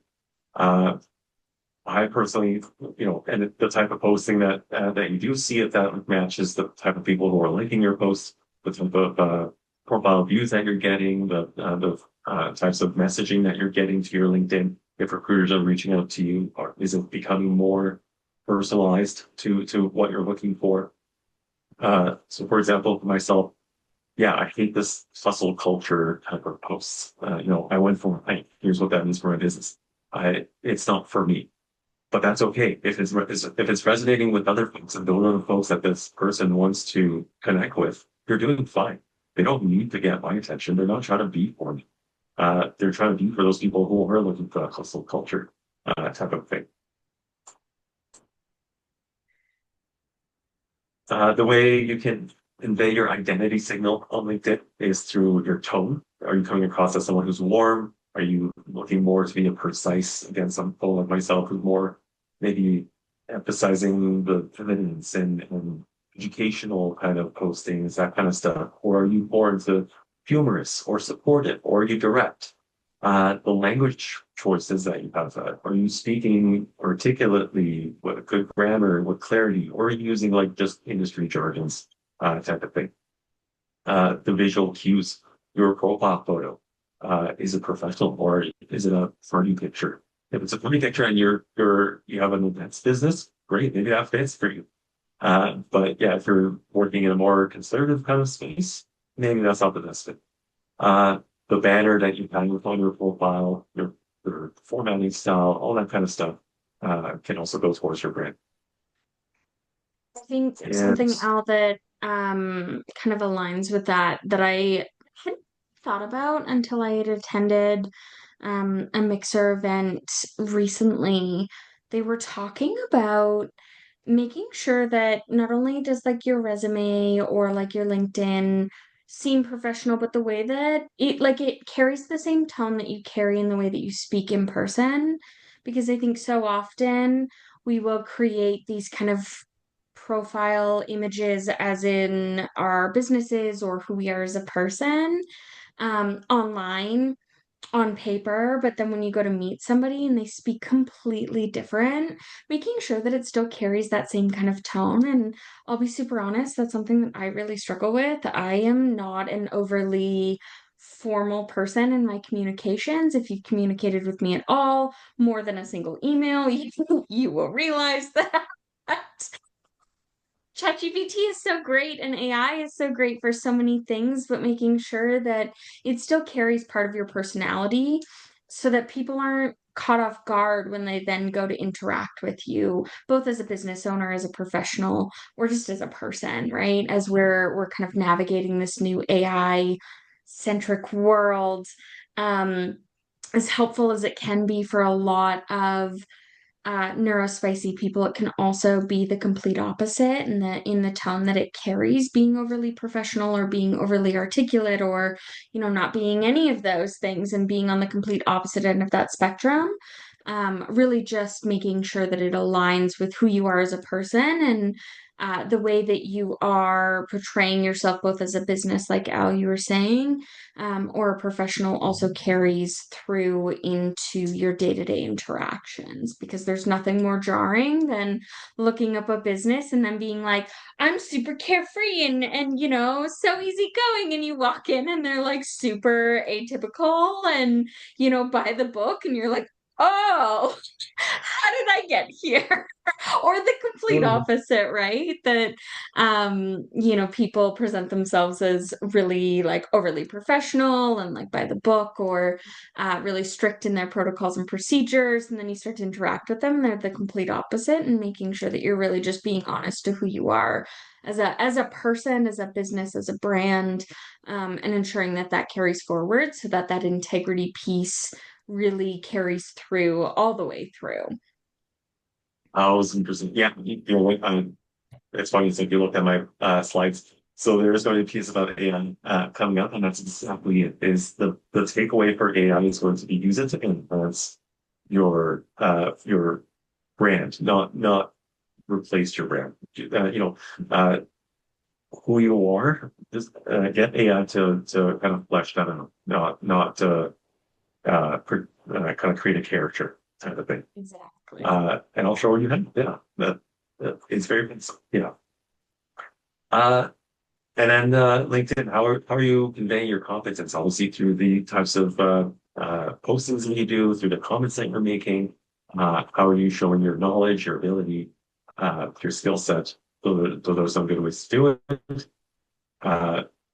Uh, I personally, and the type of posting that you do see if that matches the type of people who are linking your posts, the type of profile views that you're getting, the types of messaging that you're getting to your LinkedIn. if recruiters are reaching out to you, or is it becoming more personalized to what you're looking for? So for example, for myself, yeah, I hate this hustle culture type of posts. I went from, hey, here's what that means for my business. It's not for me, but that's okay. If it's resonating with other folks and those are the folks that this person wants to connect with, you're doing fine. They don't need to get my attention. They're not trying to be for me. They're trying to be for those people who are looking for that hustle culture, type of thing. The way you can convey your identity signal on LinkedIn is through your tone. Are you coming across as someone who's warm? Are you looking more to be a precise, again, some people like myself who's more maybe emphasizing the evidence and educational kind of postings, that kind of stuff? Or are you more into humorous or supportive, or are you direct? The language choices that you have. Are you speaking articulately with good grammar, with clarity, or are you using like just industry jargons, type of thing? The visual cues, your profile photo, is it professional or is it a funny picture? If it's a funny picture and you have an events business, great, maybe that fits for you. But yeah, if you're working in a more conservative kind of space, maybe that's not the best fit. Uh, the banner that you have on your profile, your formatting style, all that kind of stuff, can also go towards your brand. I think And something else that kind of aligns with that I hadn't thought about until I had attended a mixer event recently. They were talking about making sure that not only does like your resume or like your LinkedIn seem professional, but the way that it carries the same tone that you carry in the way that you speak in person. Because I think so often we will create these kind of profile images as in our businesses or who we are as a person online on paper, but then when you go to meet somebody and they speak completely different, making sure that it still carries that same kind of tone. And I'll be super honest, that's something that I really struggle with. I am not an overly formal person in my communications. If you've communicated with me at all, more than a single email, you will realize that. ChatGPT is so great and AI is so great for so many things, but making sure that it still carries part of your personality so that people aren't caught off guard when they then go to interact with you, both as a business owner, as a professional, or just as a person, right? As we're kind of navigating this new AI centric world, as helpful as it can be for a lot of neurospicy people, it can also be the complete opposite in the tone that it carries, being overly professional or being overly articulate or, not being any of those things and being on the complete opposite end of that spectrum. Really just making sure that it aligns with who you are as a person and the way that you are portraying yourself, both as a business, like Al, you were saying, or a professional also carries through into your day-to-day interactions because there's nothing more jarring than looking up a business and then being like, I'm super carefree and so easygoing, and you walk in and they're like super atypical and by the book, and you're like, oh, how did I get here? Or the complete opposite, right? That people present themselves as really like overly professional and like by the book or really strict in their protocols and procedures. And then you start to interact with them, they're the complete opposite, and making sure that you're really just being honest to who you are as a person, as a business, as a brand, and ensuring that that carries forward so that that integrity piece really carries through all the way through. I was interested. Yeah, it's funny. So if you look at my slides, so there's going to be a piece about AI coming up, and that's exactly it. Is the takeaway for AI is going to be use it to enhance your brand, not replace your brand. Uh, who you are, just get AI to kind of flesh that out, not to kind of create a character type of thing. Exactly. And I'll show you how. Yeah, that it's very, yeah. Uh, and then LinkedIn, how are you conveying your competence? Obviously through the types of postings that you do, through the comments that you're making. How are you showing your knowledge, your ability, your skill set? Those are some good ways to do it.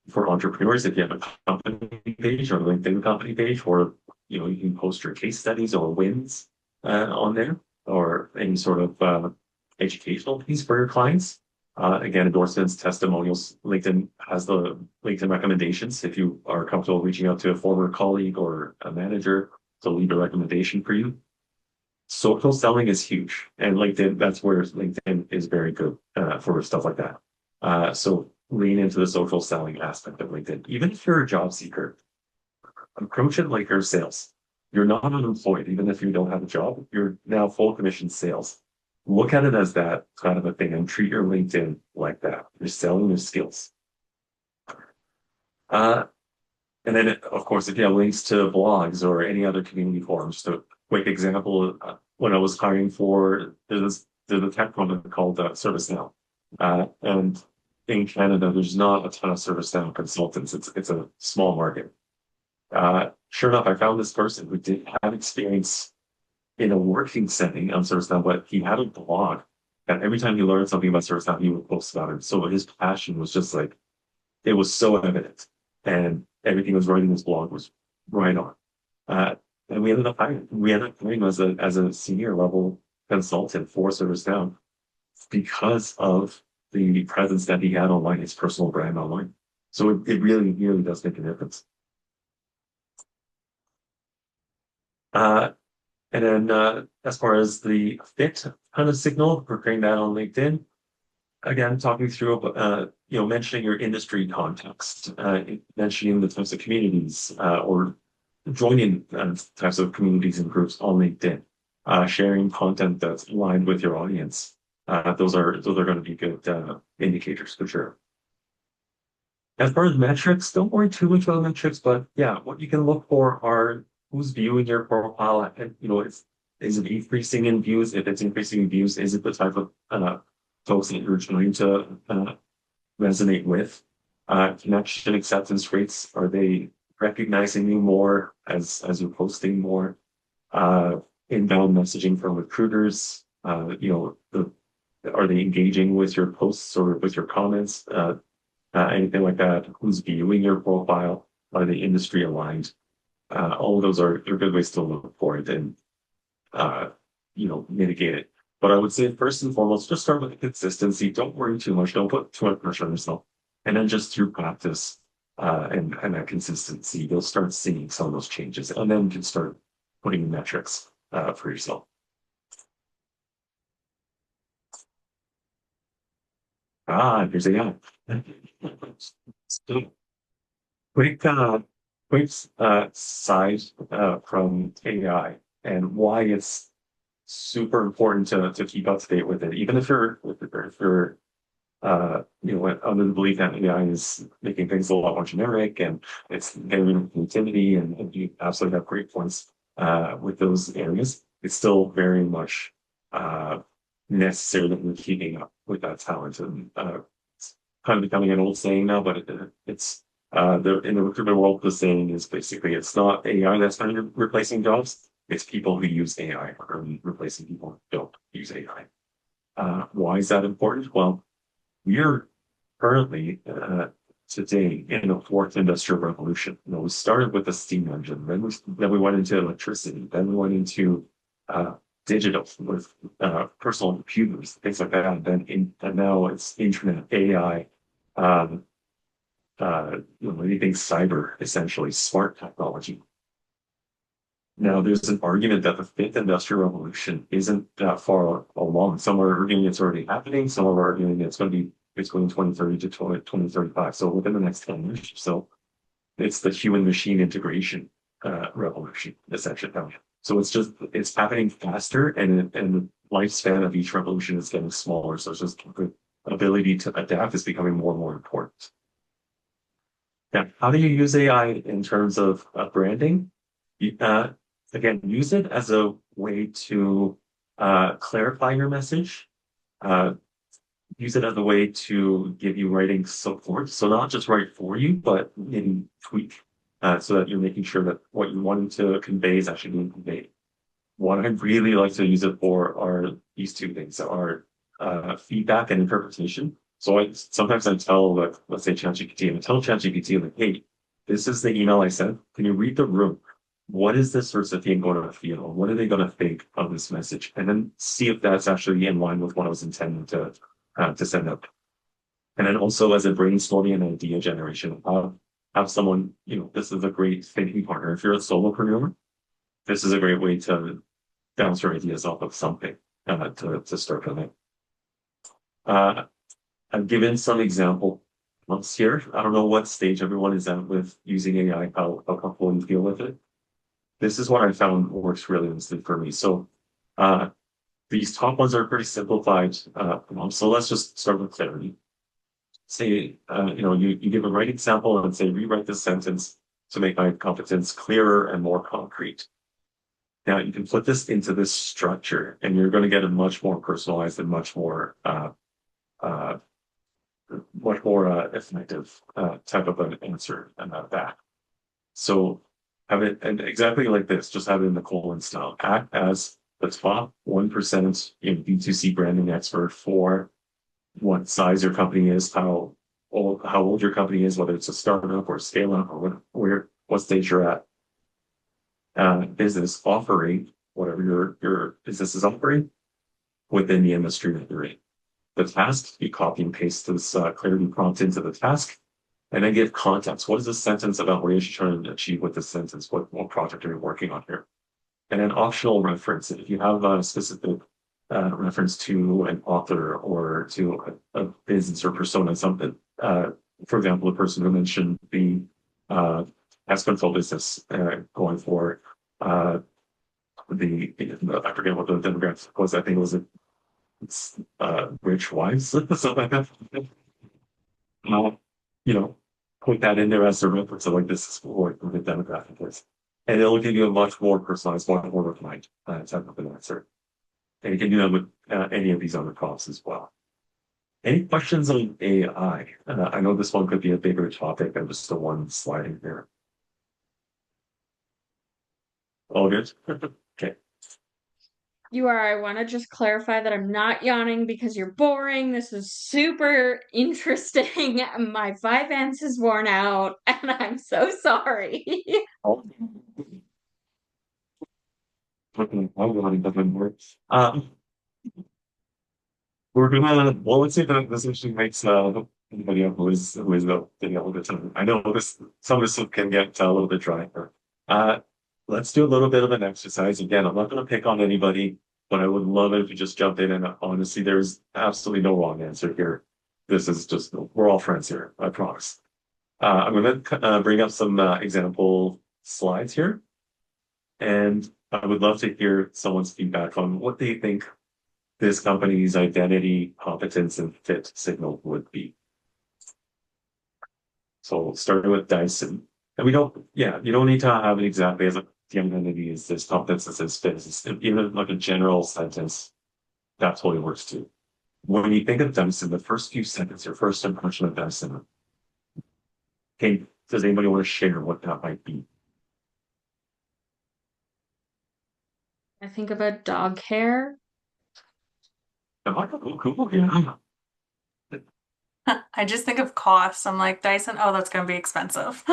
For entrepreneurs, if you have a company page or a LinkedIn company page, or you can post your case studies or wins on there, or any sort of educational piece for your clients. Again, endorsements, testimonials. LinkedIn has the LinkedIn recommendations. If you are comfortable reaching out to a former colleague or a manager to leave a recommendation for you. Social selling is huge, and LinkedIn, that's where LinkedIn is very good for stuff like that. So lean into the social selling aspect of LinkedIn. Even if you're a job seeker, approach it like you're sales. You're not unemployed, even if you don't have a job, you're now full commission sales. Look at it as that kind of a thing and treat your LinkedIn like that. You're selling your skills. Uh, and then, of course, if you have links to blogs or any other community forums, just a quick example, when I was hiring for, there's a tech product called ServiceNow. And in Canada, there's not a ton of ServiceNow consultants. It's a small market. Sure enough, I found this person who did have experience in a working setting on ServiceNow, but he had a blog. And every time he learned something about ServiceNow, he would post about it. So his passion was just like, it was so evident. And everything he was writing in his blog was right on. Uh, and we ended up hiring him as a senior level consultant for ServiceNow because of the presence that he had online, his personal brand online. So it really, really does make a difference. Uh, and then as far as the fit kind of signal, preparing that on LinkedIn, again, talking through, mentioning your industry context, mentioning the types of communities, or joining types of communities and groups on LinkedIn, sharing content that's aligned with your audience. Those are going to be good indicators for sure. As far as metrics, don't worry too much about metrics, but yeah, what you can look for are who's viewing your profile, and is it increasing in views? If it's increasing in views, is it the type of folks that you're trying to resonate with? Connection acceptance rates, are they recognizing you more as you're posting more? Inbound messaging from recruiters, are they engaging with your posts or with your comments? Anything like that? Who's viewing your profile? Are they industry aligned? All of those are good ways to look for it and mitigate it. But I would say first and foremost, just start with the consistency. Don't worry too much. Don't put too much pressure on yourself. And then just through practice and that consistency, you'll start seeing some of those changes. And then you can start putting in metrics for yourself. Here's AI. So, quick, side from AI and why it's super important to keep up to date with it, even if you're under the belief that AI is making things a lot more generic and it's getting creativity, and you absolutely have great points with those areas. It's still very much necessary that we're keeping up with that talent, and it's kind of becoming an old saying now, but it's in the recruitment world, the saying is basically it's not AI that's kind of replacing jobs. It's people who use AI are replacing people who don't use AI. Why is that important? Well, we're currently today in the fourth industrial revolution. We started with the steam engine, then we went into electricity, then we went into digital with personal computers, things like that. And now it's internet, AI, anything cyber, essentially smart technology. Now, there's an argument that the fifth industrial revolution isn't that far along. Some are arguing it's already happening. Some are arguing it's going to be between 2030 to 2035. So within the next 10 years or so, it's the human machine integration revolution, essentially. So it's happening faster, and the lifespan of each revolution is getting smaller. So it's just the ability to adapt is becoming more and more important. Now, how do you use AI in terms of branding? Again, use it as a way to clarify your message. Use it as a way to give you writing support. So not just write for you, but maybe tweak so that you're making sure that what you wanted to convey is actually being conveyed. What I really like to use it for are these two things are feedback and interpretation. So sometimes I tell, like, let's say ChatGPT, I tell ChatGPT, like, hey, this is the email I sent. Can you read the room? What is this recipient going to feel? What are they going to think of this message? And then see if that's actually in line with what I was intending to send out. And then also as a brainstorming and idea generation, have someone, this is a great thinking partner. If you're a solopreneur, this is a great way to bounce your ideas off of something to start with it. Uh, I've given some example months here. I don't know what stage everyone is at with using AI, how comfortable you feel with it. This is what I found works really nicely for me. So uh, these top ones are pretty simplified. So let's just start with clarity. Say, you give a writing sample and say, rewrite this sentence to make my competence clearer and more concrete. Now you can put this into this structure and you're going to get a much more personalized and uh, much more effective type of an answer back. So have it and exactly like this, just have it in the colon style. Act as the top 1% in B2C branding expert for what size your company is, how old your company is, whether it's a startup or scale up or what stage you're at. Business offering whatever your business is offering within the industry that you're in. The task, you copy and paste this clarity prompt into the task, and then give context. What is this sentence about? What are you trying to achieve with this sentence? What project are you working on here? And then optional reference. If you have a specific reference to an author or to a business or persona, something. For example, the person who mentioned the pest control business going for uh, I forget what the demographic was. I think it was rich wives, something like that. Uh, you know, put that in there as a reference. So like this is what the demographic is, and it'll give you a much more personalized, much more refined type of an answer. And you can do that with any of these other prompts as well. Any questions on AI? I know this one could be a bigger topic than just the one slide in here. All good? Okay. You are. I want to just clarify that I'm not yawning because you're boring. This is super interesting. My 5 ants is worn out, and I'm so sorry. Oh, okay. I'll go ahead and definitely work. We're gonna, well, let's see if this actually makes anybody up who is getting a little bit time. I know some of this stuff can get a little bit dry. Uh, let's do a little bit of an exercise. Again, I'm not gonna pick on anybody, but I would love it if you just jump in and honestly, there's absolutely no wrong answer here. This is just, we're all friends here, I promise. I'm gonna bring up some example slides here, and I would love to hear someone's feedback on what they think this company's identity, competence, and fit signal would be. So starting with Dyson. And you don't need to have it exactly as the identity is this, competence is this, fit is this. Even like a general sentence, that totally works too. When you think of Dyson, the first few sentences, your first impression of Dyson, okay, does anybody want to share what that might be? I think about dog hair. Am I cool? Yeah. I just think of costs. I'm like, Dyson, oh, that's gonna be expensive.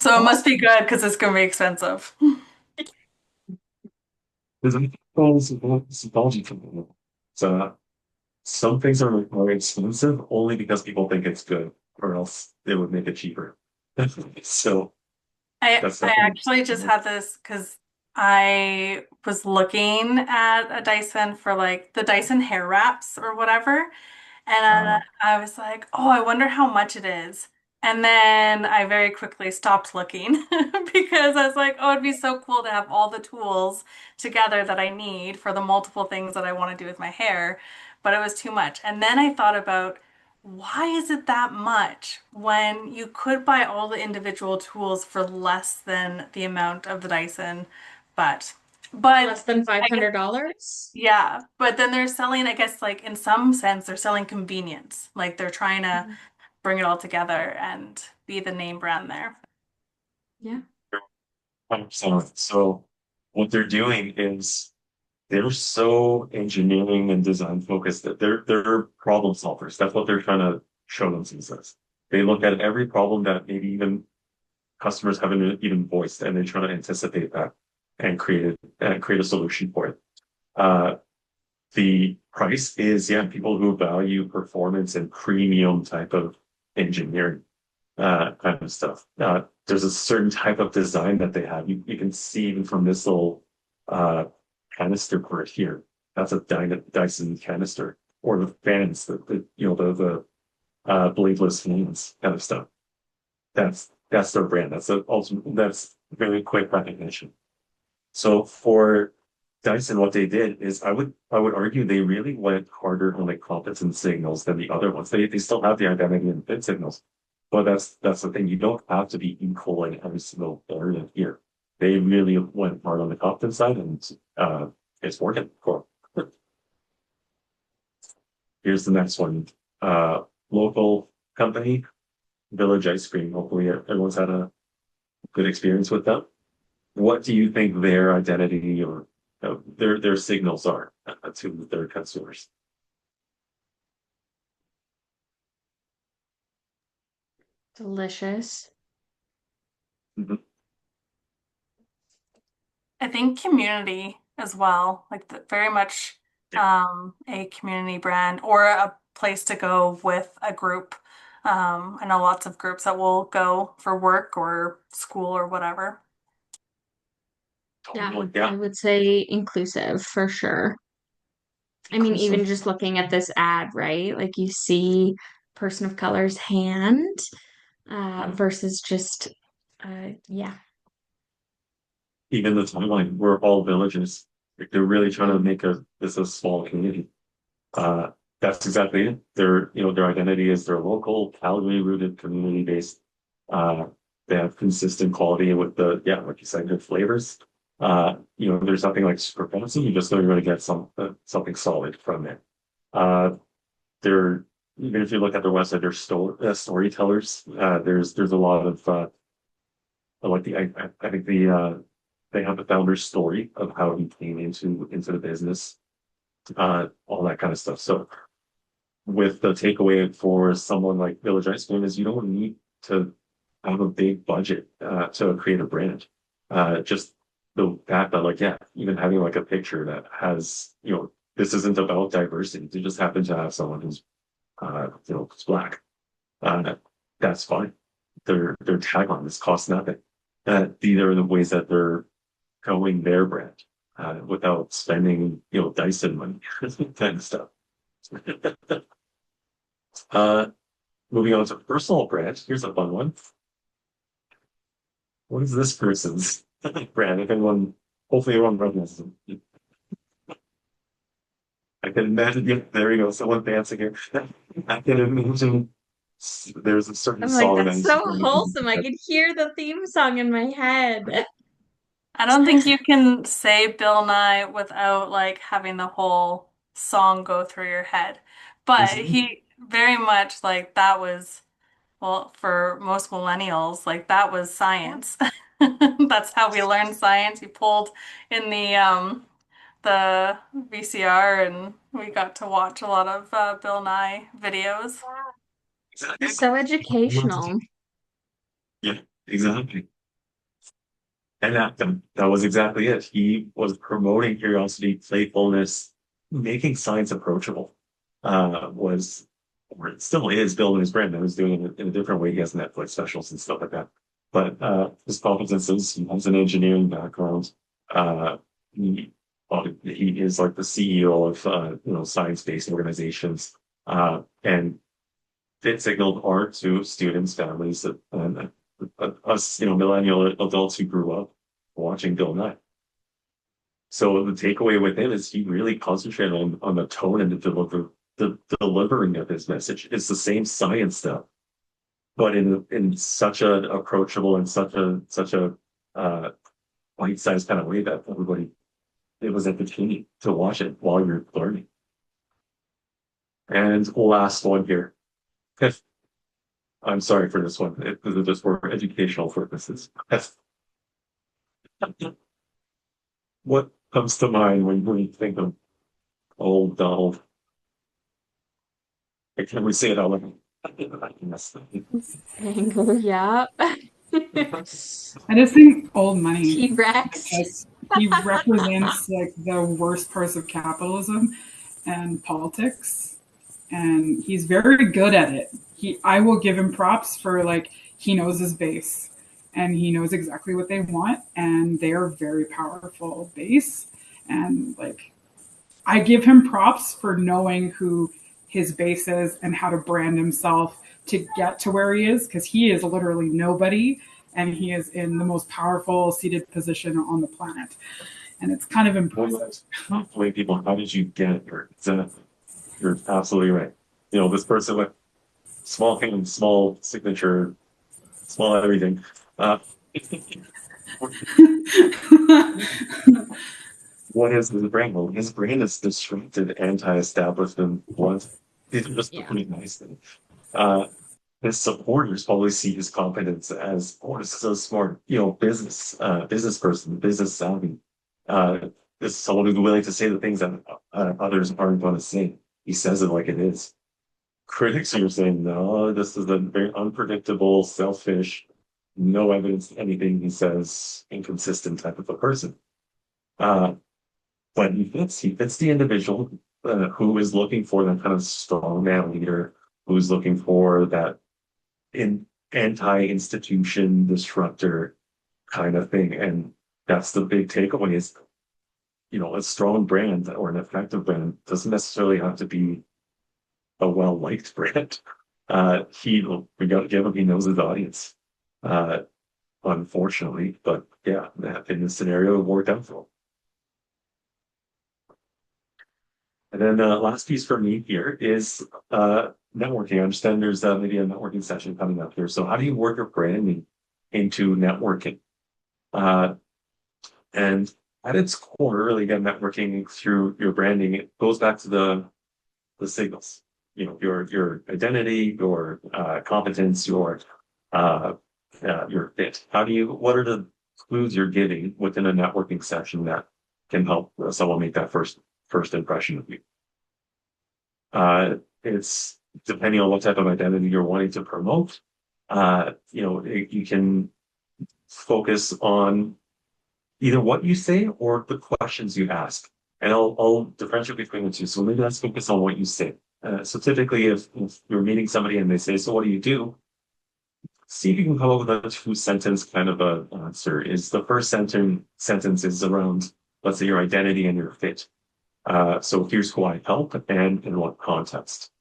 So it must be good because it's gonna be expensive. There's a whole psychology to it. So some things are expensive only because people think it's good, or else they would make it cheaper. So I that's I definitely actually just had this because I was looking at a Dyson for like the Dyson hair wraps or whatever. And uh, I was like, oh, I wonder how much it is. And then I very quickly stopped looking because I was like, oh, it'd be so cool to have all the tools together that I need for the multiple things that I want to do with my hair. But it was too much. And then I thought about why is it that much when you could buy all the individual tools for less than the amount of the Dyson? But, but Less than I guess $500? yeah, but then they're selling, I guess, like in some sense, they're selling convenience. Like they're trying to bring it all together and be the name brand there. Yeah. 100%. So what they're doing is they're so engineering and design focused that they're problem solvers. That's what they're trying to show themselves as. They look at every problem that maybe even customers haven't even voiced, and they're trying to anticipate that and create a solution for it. Uh, the price is, yeah, people who value performance and premium type of engineering, kind of stuff. There's a certain type of design that they have. You can see even from this little uh, canister part here. That's a Dyson canister, or the fans, the bladeless fans kind of stuff. That's their brand. That's very quick recognition. So for Dyson, what they did is I would argue they really went harder on like competence signals than the other ones. They still have the identity and fit signals, but that's the thing. You don't have to be equal in every single area here. They really went hard on the competence side, and it's working. Cool. Here's the next one. Local company, Village Ice Cream. Hopefully everyone's had a good experience with them. What do you think their identity or their signals are to their consumers? Delicious. Mhm. I think community as well, like very much a community brand or a place to go with a group. I know lots of groups that will go for work or school or whatever. Yeah, Totally, I yeah, would say inclusive for sure. I mean, even inclusive. just looking at this ad, right? Like you see person of color's hand Mhm. versus just yeah. Even the timeline, we're all villages. Like they're really trying to Mm, make this a small community. Uh, that's exactly it. Their identity is they're local, Calgary rooted, community based. Uh, they have consistent quality with yeah, like you said, good flavors. There's nothing like super fancy. You just know you're going to get something solid from it. Uh, they're Even if you look at their website, they're storytellers. There's a lot of I like I think they have the founder's story of how he came into the business, all that kind of stuff. So with the takeaway for someone like Village Ice Cream is you don't need to have a big budget to create a brand. Just the fact that like yeah, even having like a picture that has this isn't about diversity. They just happen to have someone who's who's black. Uh, that's fine. Their tagline is cost nothing. These are the ways that they're growing their brand without spending Dyson money kind of stuff. Uh, Moving on to personal brand. Here's a fun one. What is this person's brand? If anyone, hopefully everyone recognizes them. I can imagine, yeah, there you go, someone dancing here. I can imagine there's a certain I'm like, song that that's is so wholesome. I could hear the theme song in my head. I don't think you can say Bill Nye without like having the whole song go through your head. But he very much like that was, well, for most millennials, like that was Yeah. science. That's how we learned science. He pulled in the VCR and we got to watch a lot of Bill Nye videos. It's so educational. Yeah, exactly. And that was exactly it. He was promoting curiosity, playfulness, making science approachable. Was or it still is building his brand. I was doing it in a different way. He has Netflix specials and stuff like that. But his competences, he has an engineering background. Uh, he he is like the CEO of science-based organizations. And it signaled art to students, families, and us, millennial adults who grew up watching Bill Nye. So the takeaway with him is he really concentrated on the tone and the delivering of his message. It's the same science stuff, but in such an approachable and such a uh, bite-sized kind of way that everybody it was entertaining to watch it while you're learning. And last one here. I'm sorry for this one. This is just for educational purposes. What comes to mind when you think of old Donald? Can we say it out loud? Yes. Yeah. I just think old money T-Rex. because he represents like the worst parts of capitalism and politics, and he's very good at it. I will give him props for like he knows his base, and he knows exactly what they want, and they are very powerful base, and like I give him props for knowing who his base is and how to brand himself to get to where he is, because he is literally nobody and he is in the most powerful seated position on the planet. And it's kind of impressive. Wait, people, how did you get here? You're absolutely right. You know, this person with small hand, small signature, small everything. Uh, what is his brand? Well, his brand is disruptive, anti-establishment. What? These are just Yeah. pretty nice things. Uh, his supporters probably see his competence as, oh, this is a smart, business person, business savvy. This is someone who's willing to say the things that others aren't going to say. He says it like it is. Critics are saying, no, this is a very unpredictable, selfish, no evidence, anything he says, inconsistent type of a person. Uh, but he fits the individual who is looking for that kind of strong man leader, who's looking for that in anti-institution disruptor kind of thing. And that's the big takeaway is, a strong brand or an effective brand doesn't necessarily have to be a well-liked brand. We got to give him, he knows his audience. Uh, Unfortunately, but yeah, in this scenario, it worked out for him. And then last piece for me here is networking. I understand there's maybe a networking session coming up here. So how do you work your branding into networking? And at its core, really, again, networking through your branding, it goes back to the signals. Your identity, your competence, your fit. What are the clues you're giving within a networking session that can help someone make that first impression of you? It's depending on what type of identity you're wanting to promote. You can focus on either what you say or the questions you ask. And I'll differentiate between the two. So maybe let's focus on what you say. So typically, if you're meeting somebody and they say, "So what do you do?" See if you can come up with a two-sentence kind of a answer. Is the first sentence is around, let's say, your identity and your fit. So here's who I help and in what context.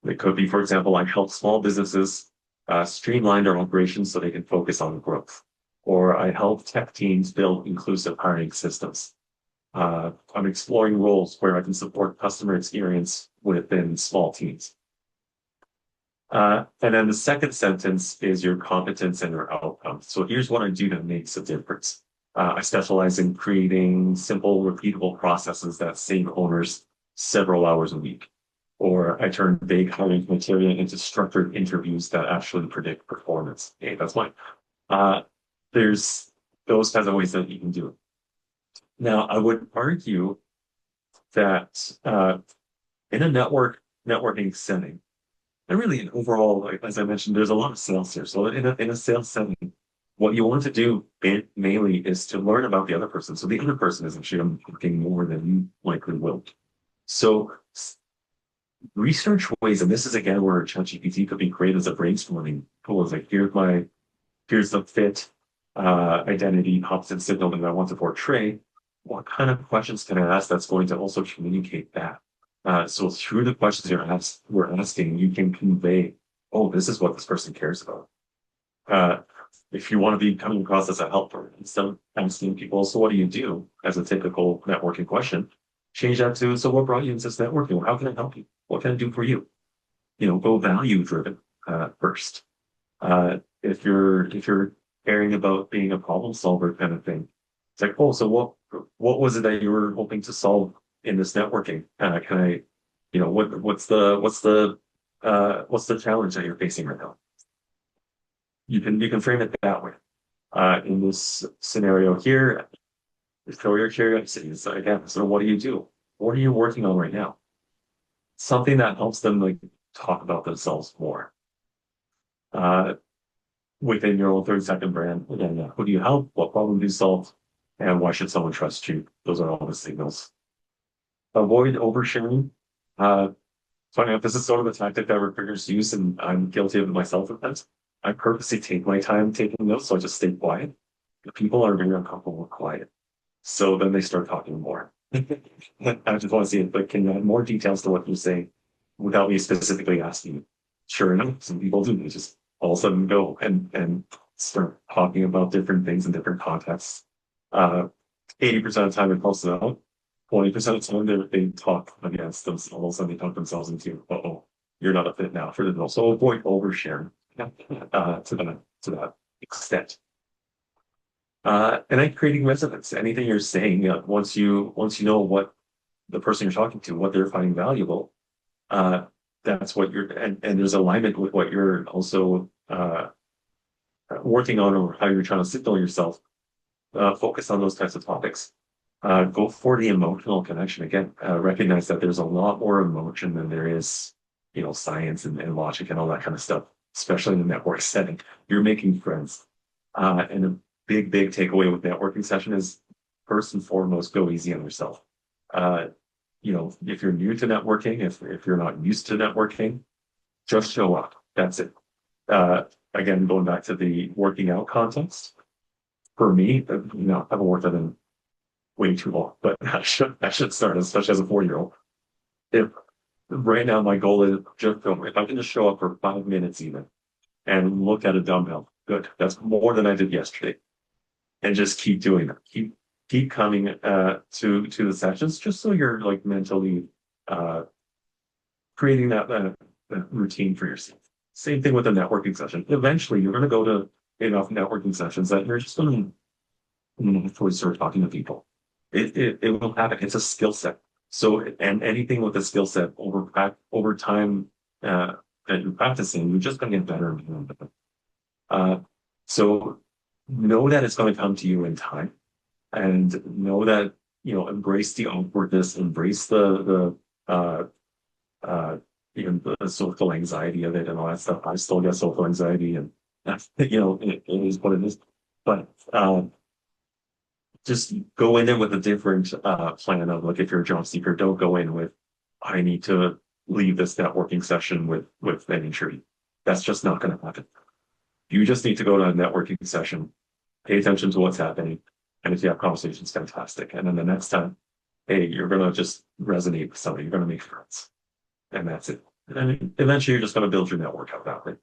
It could be, for example, I help small businesses streamline their operations so they can focus on growth. Or I help tech teams build inclusive hiring systems. I'm exploring roles where I can support customer experience within small teams. And then the second sentence is your competence and your outcome. So here's what I do that makes a difference. I specialize in creating simple, repeatable processes that save owners several hours a week. Or I turn vague hiring criteria into structured interviews that actually predict performance. Hey, that's mine. There's those kinds of ways that you can do it. Now, I would argue that in a networking setting, and really in overall, like, as I mentioned, there's a lot of sales here. So in a sales setting, what you want to do mainly is to learn about the other person. So the other person is actually looking more than you likely will. So research ways, and this is again where ChatGPT could be great as a brainstorming tool. Is like, here's the fit, identity, competence signal that I want to portray. What kind of questions can I ask that's going to also communicate that? So through the questions we're asking, you can convey, oh, this is what this person cares about. If you want to be coming across as a helper, instead of asking people, so what do you do, as a typical networking question, change that to, so what brought you into this networking? How can I help you? What can I do for you? Go value driven first. If you're caring about being a problem solver kind of thing, it's like, oh, so what was it that you were hoping to solve in this networking? Can I, what's the challenge that you're facing right now? you can frame it that way. In this scenario here, throw your curiosity. So again, so what do you do? What are you working on right now? Something that helps them like talk about themselves more. Uh, Within your own 30-second brand, again, who do you help? What problem do you solve? And why should someone trust you? Those are all the signals. Avoid oversharing. Uh, Funny enough, this is sort of a tactic that recruiters use, and I'm guilty of it myself at times. I purposely take my time taking notes, so I just stay quiet. The people are very uncomfortable with quiet. So then they start talking more. I just want to see it, but can you add more details to what you say without me specifically asking you? Sure enough, some people do. They just all of a sudden go and start talking about different things in different contexts. 80% of the time it pulls it out. 20% of the time they talk against themselves and they talk themselves into, oh, you're not a fit now for the role. So avoid oversharing to that extent. And then creating resonance. Anything you're saying, once you know what the person you're talking to, what they're finding valuable, that's what and there's alignment with what you're also working on or how you're trying to signal yourself. Focus on those types of topics. Go for the emotional connection again. Recognize that there's a lot more emotion than there is, science and logic and all that kind of stuff, especially in the network setting. You're making friends. And a big takeaway with networking session is first and foremost, go easy on yourself. If you're new to networking, if you're not used to networking, just show up. That's it. Again, going back to the working out context, for me, I haven't worked out in way too long, but I should start, especially as a 4-year-old. If right now my goal is just if I can just show up for 5 minutes even and look at a dumbbell, good. That's more than I did yesterday. And just keep doing that. Keep coming to the sessions just so you're like mentally creating that routine for yourself. Same thing with a networking session. Eventually you're going to go to enough networking sessions that you're just going to naturally start talking to people. It will happen. It's a skill set. So, and anything with a skill set over time that you're practicing, you're just going to get better and better. So know that it's going to come to you in time, and know that embrace the awkwardness, embrace the the social anxiety of it and all that stuff. I still get social anxiety, and that's it is what it is. But just go in there with a different plan of like if you're a job seeker, don't go in with I need to leave this networking session with an injury. That's just not going to happen. You just need to go to a networking session, pay attention to what's happening, and if you have conversations, fantastic. And then the next time, hey, you're gonna just resonate with somebody, you're gonna make friends, and that's it. And then eventually, you're just gonna build your network out that way.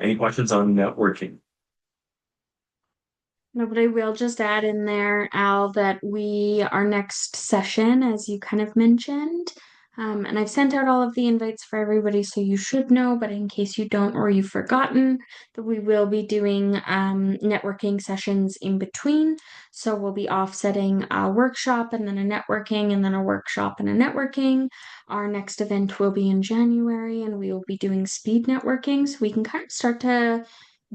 Any questions on networking? No, but I will just add in there, Al, that our next session, as you kind of mentioned, and I've sent out all of the invites for everybody, so you should know, but in case you don't or you've forgotten, that we will be doing networking sessions in between. So we'll be offsetting a workshop and then a networking and then a workshop and a networking. Our next event will be in January, and we will be doing speed networking, so we can kind of start to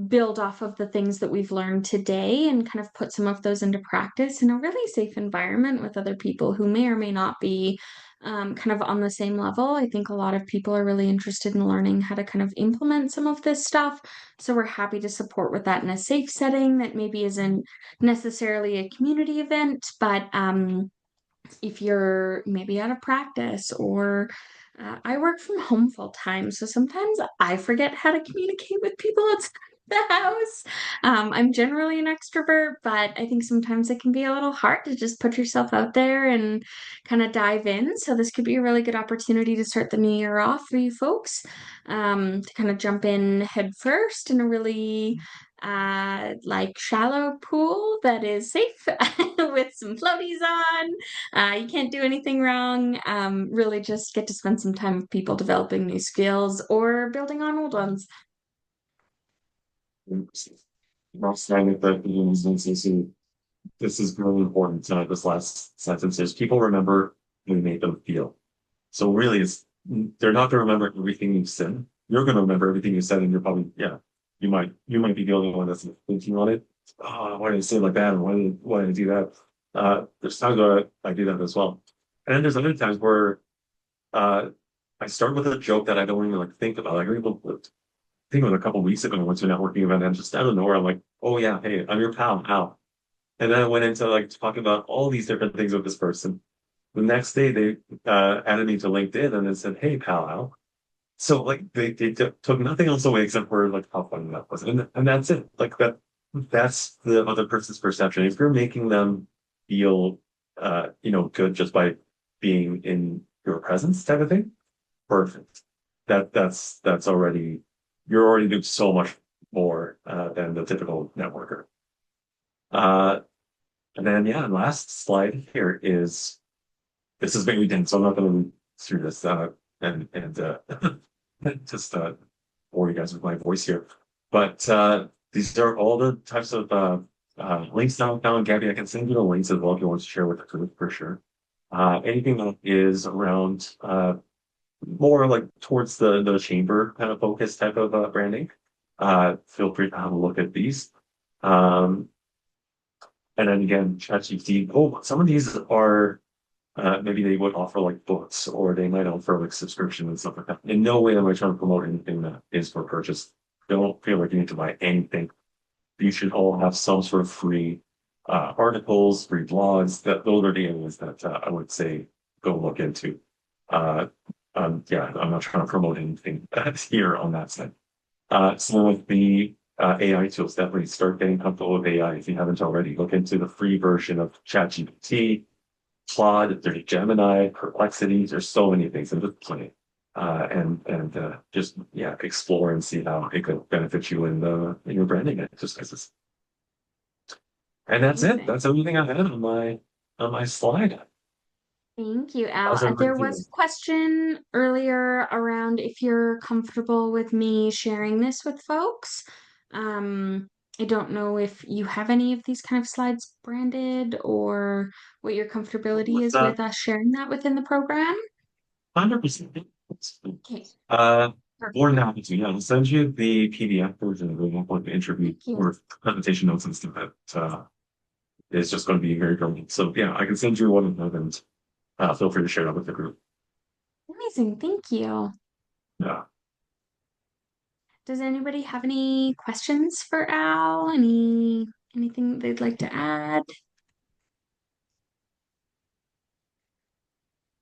build off of the things that we've learned today and kind of put some of those into practice in a really safe environment with other people who may or may not be kind of on the same level. I think a lot of people are really interested in learning how to kind of implement some of this stuff. So we're happy to support with that in a safe setting that maybe isn't necessarily a community event, but if you're maybe out of practice or I work from home full time, so sometimes I forget how to communicate with people outside the house. I'm generally an extrovert, but I think sometimes it can be a little hard to just put yourself out there and kind of dive in. So this could be a really good opportunity to start the new year off for you folks, to kind of jump in head first in a really like shallow pool that is safe with some floaties on. You can't do anything wrong. Really just get to spend some time with people developing new skills or building on old ones. This is really important tonight. This last sentence is people remember how you made them feel. So really, they're not going to remember everything you've said. You're going to remember everything you said, and you're probably you might be the only one that's thinking on it. Oh, why did I say it like that? Or why did I do that? There's times where I do that as well. And then there's other times where uh, I start with a joke that I don't even like think about. Like, I think it was a couple weeks ago, I went to a networking event and just out of nowhere, I'm like, oh yeah, hey, I'm your pal, Al. And then I went into like talking about all these different things with this person. The next day they added me to LinkedIn and then said, hey, pal, Al. So like they took nothing else away except for like how funny that was. And that's it. Like that's the other person's perception. If you're making them feel good just by being in your presence type of thing, perfect. That's already you're already doing so much more than the typical networker. Uh, and then yeah, last slide here is this is very dense, so I'm not going to read through this and just bore you guys with my voice here. But these are all the types of links now found. Gabby, I can send you the links as well if you want to share with the group for sure. Anything that is around more like towards the chamber kind of focus type of branding, feel free to have a look at these. Um, and then again, ChatGPT. Oh, some of these are maybe they would offer like books or they might offer like subscription and stuff like that. In no way am I trying to promote anything that is for purchase. Don't feel like you need to buy anything. You should all have some sort of free articles, free blogs. Those are the areas that I would say go look into. Uh, yeah, I'm not trying to promote anything here on that side. So with the AI tools, definitely start getting comfortable with AI if you haven't already. Look into the free version of ChatGPT, Claude, there's Gemini, Perplexity. There's so many things in the play, and just yeah, explore and see how it could benefit you in your branding exercises. And that's it. Amazing. That's everything I had on my slide. Thank you, Al. How's everybody There was feeling? a question earlier around if you're comfortable with me sharing this with folks. Um, I don't know if you have any of these kind of slides branded or what your comfortability With is with us sharing that within the program. 100%. Okay, Uh, more than perfect. happy to. Yeah, I'll send you the PDF version of the 1 point interview Thank you. or presentation notes and stuff that is just going to be very brilliant. So yeah, I can send you one of them and feel free to share that with the group. Amazing. Thank you. Yeah. Does anybody have any questions for Al? Anything they'd like to add?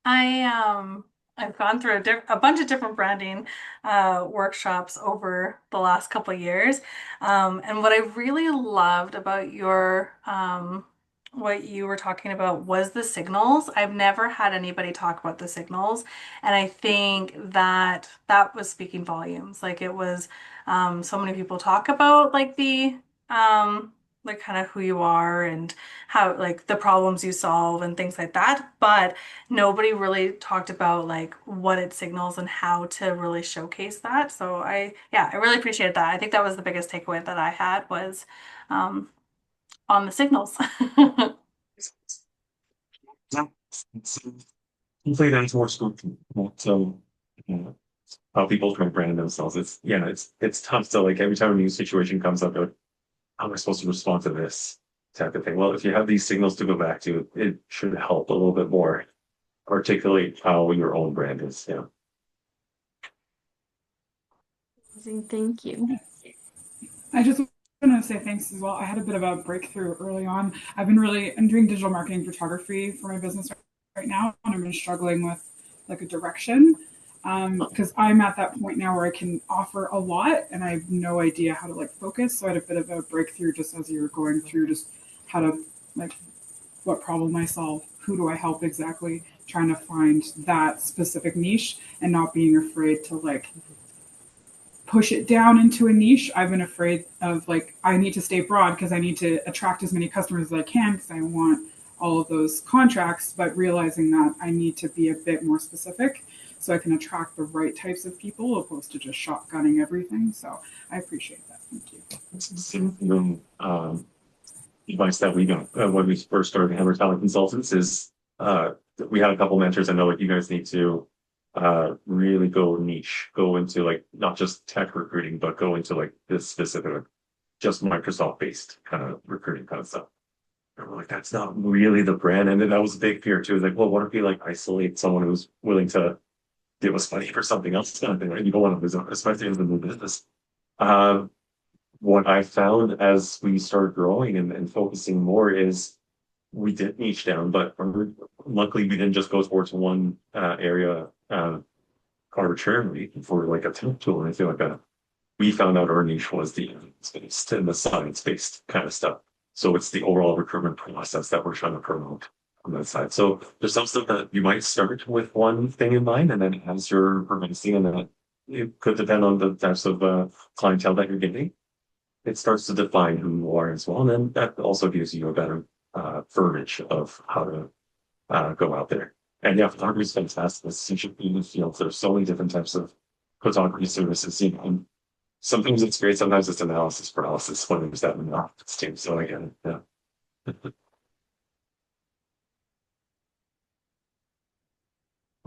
I I've gone through a bunch of different branding workshops over the last couple of years. And what I really loved about your what you were talking about was the signals. I've never had anybody talk about the signals, and I think that that was speaking volumes. Like it was so many people talk about like the like kind of who you are and how like the problems you solve and things like that. But nobody really talked about like what it signals and how to really showcase that. So yeah, I really appreciate that. I think that was the biggest takeaway that I had was um, on the signals. Yeah. Hopefully that's more scripted. So, how people try to brand themselves. It's tough to like every time a new situation comes up, you're like, how am I supposed to respond to this type of thing? Well, if you have these signals to go back to, it should help a little bit more articulate how your own brand is. Yeah. Amazing. Thank you. I just want to say thanks as well. I had a bit of a breakthrough early on. I'm doing digital marketing photography for my business right now, and I've been struggling with like a direction because I'm at that point now where I can offer a lot and I have no idea how to like focus. So I had a bit of a breakthrough just as you were going through just how to like what problem I solve, who do I help exactly, trying to find that specific niche and not being afraid to like push it down into a niche. I've been afraid of like I need to stay broad because I need to attract as many customers as I can because I want all of those contracts, but realizing that I need to be a bit more specific so I can attract the right types of people opposed to just shotgunning everything. So I appreciate that. Thank you. Some advice that we got when we first started Hammer Talent Consultants is we had a couple mentors. I know what you guys need to really go niche, go into like not just tech recruiting, but go into like this specific, just Microsoft based kind of recruiting kind of stuff. And we're like, that's not really the brand. And then that was a big fear too. It's like, well, what if we like isolate someone who's willing to give us money for something else kind of thing, right? You don't want to lose out, especially in the new business. Um, what I found as we started growing and focusing more is we did niche down, but luckily we didn't just go towards one area arbitrarily for like a tech tool or anything like that. We found out our niche was the evidence-based and the science-based kind of stuff. So it's the overall recruitment process that we're trying to promote on that side. So there's some stuff that you might start with one thing in mind, and then as you're progressing, and then it could depend on the types of clientele that you're getting. It starts to define who you are as well, and then that also gives you a better verbiage of how to go out there. And yeah, photography is fantastic. It's such a beautiful field. There's so many different types of photography services, you know, and sometimes it's great, sometimes it's analysis paralysis when there's that many options too. So again, yeah.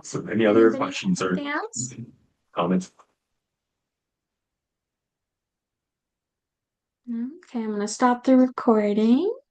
So any other Does anyone questions have or anything else? comments? Okay, I'm gonna stop the recording.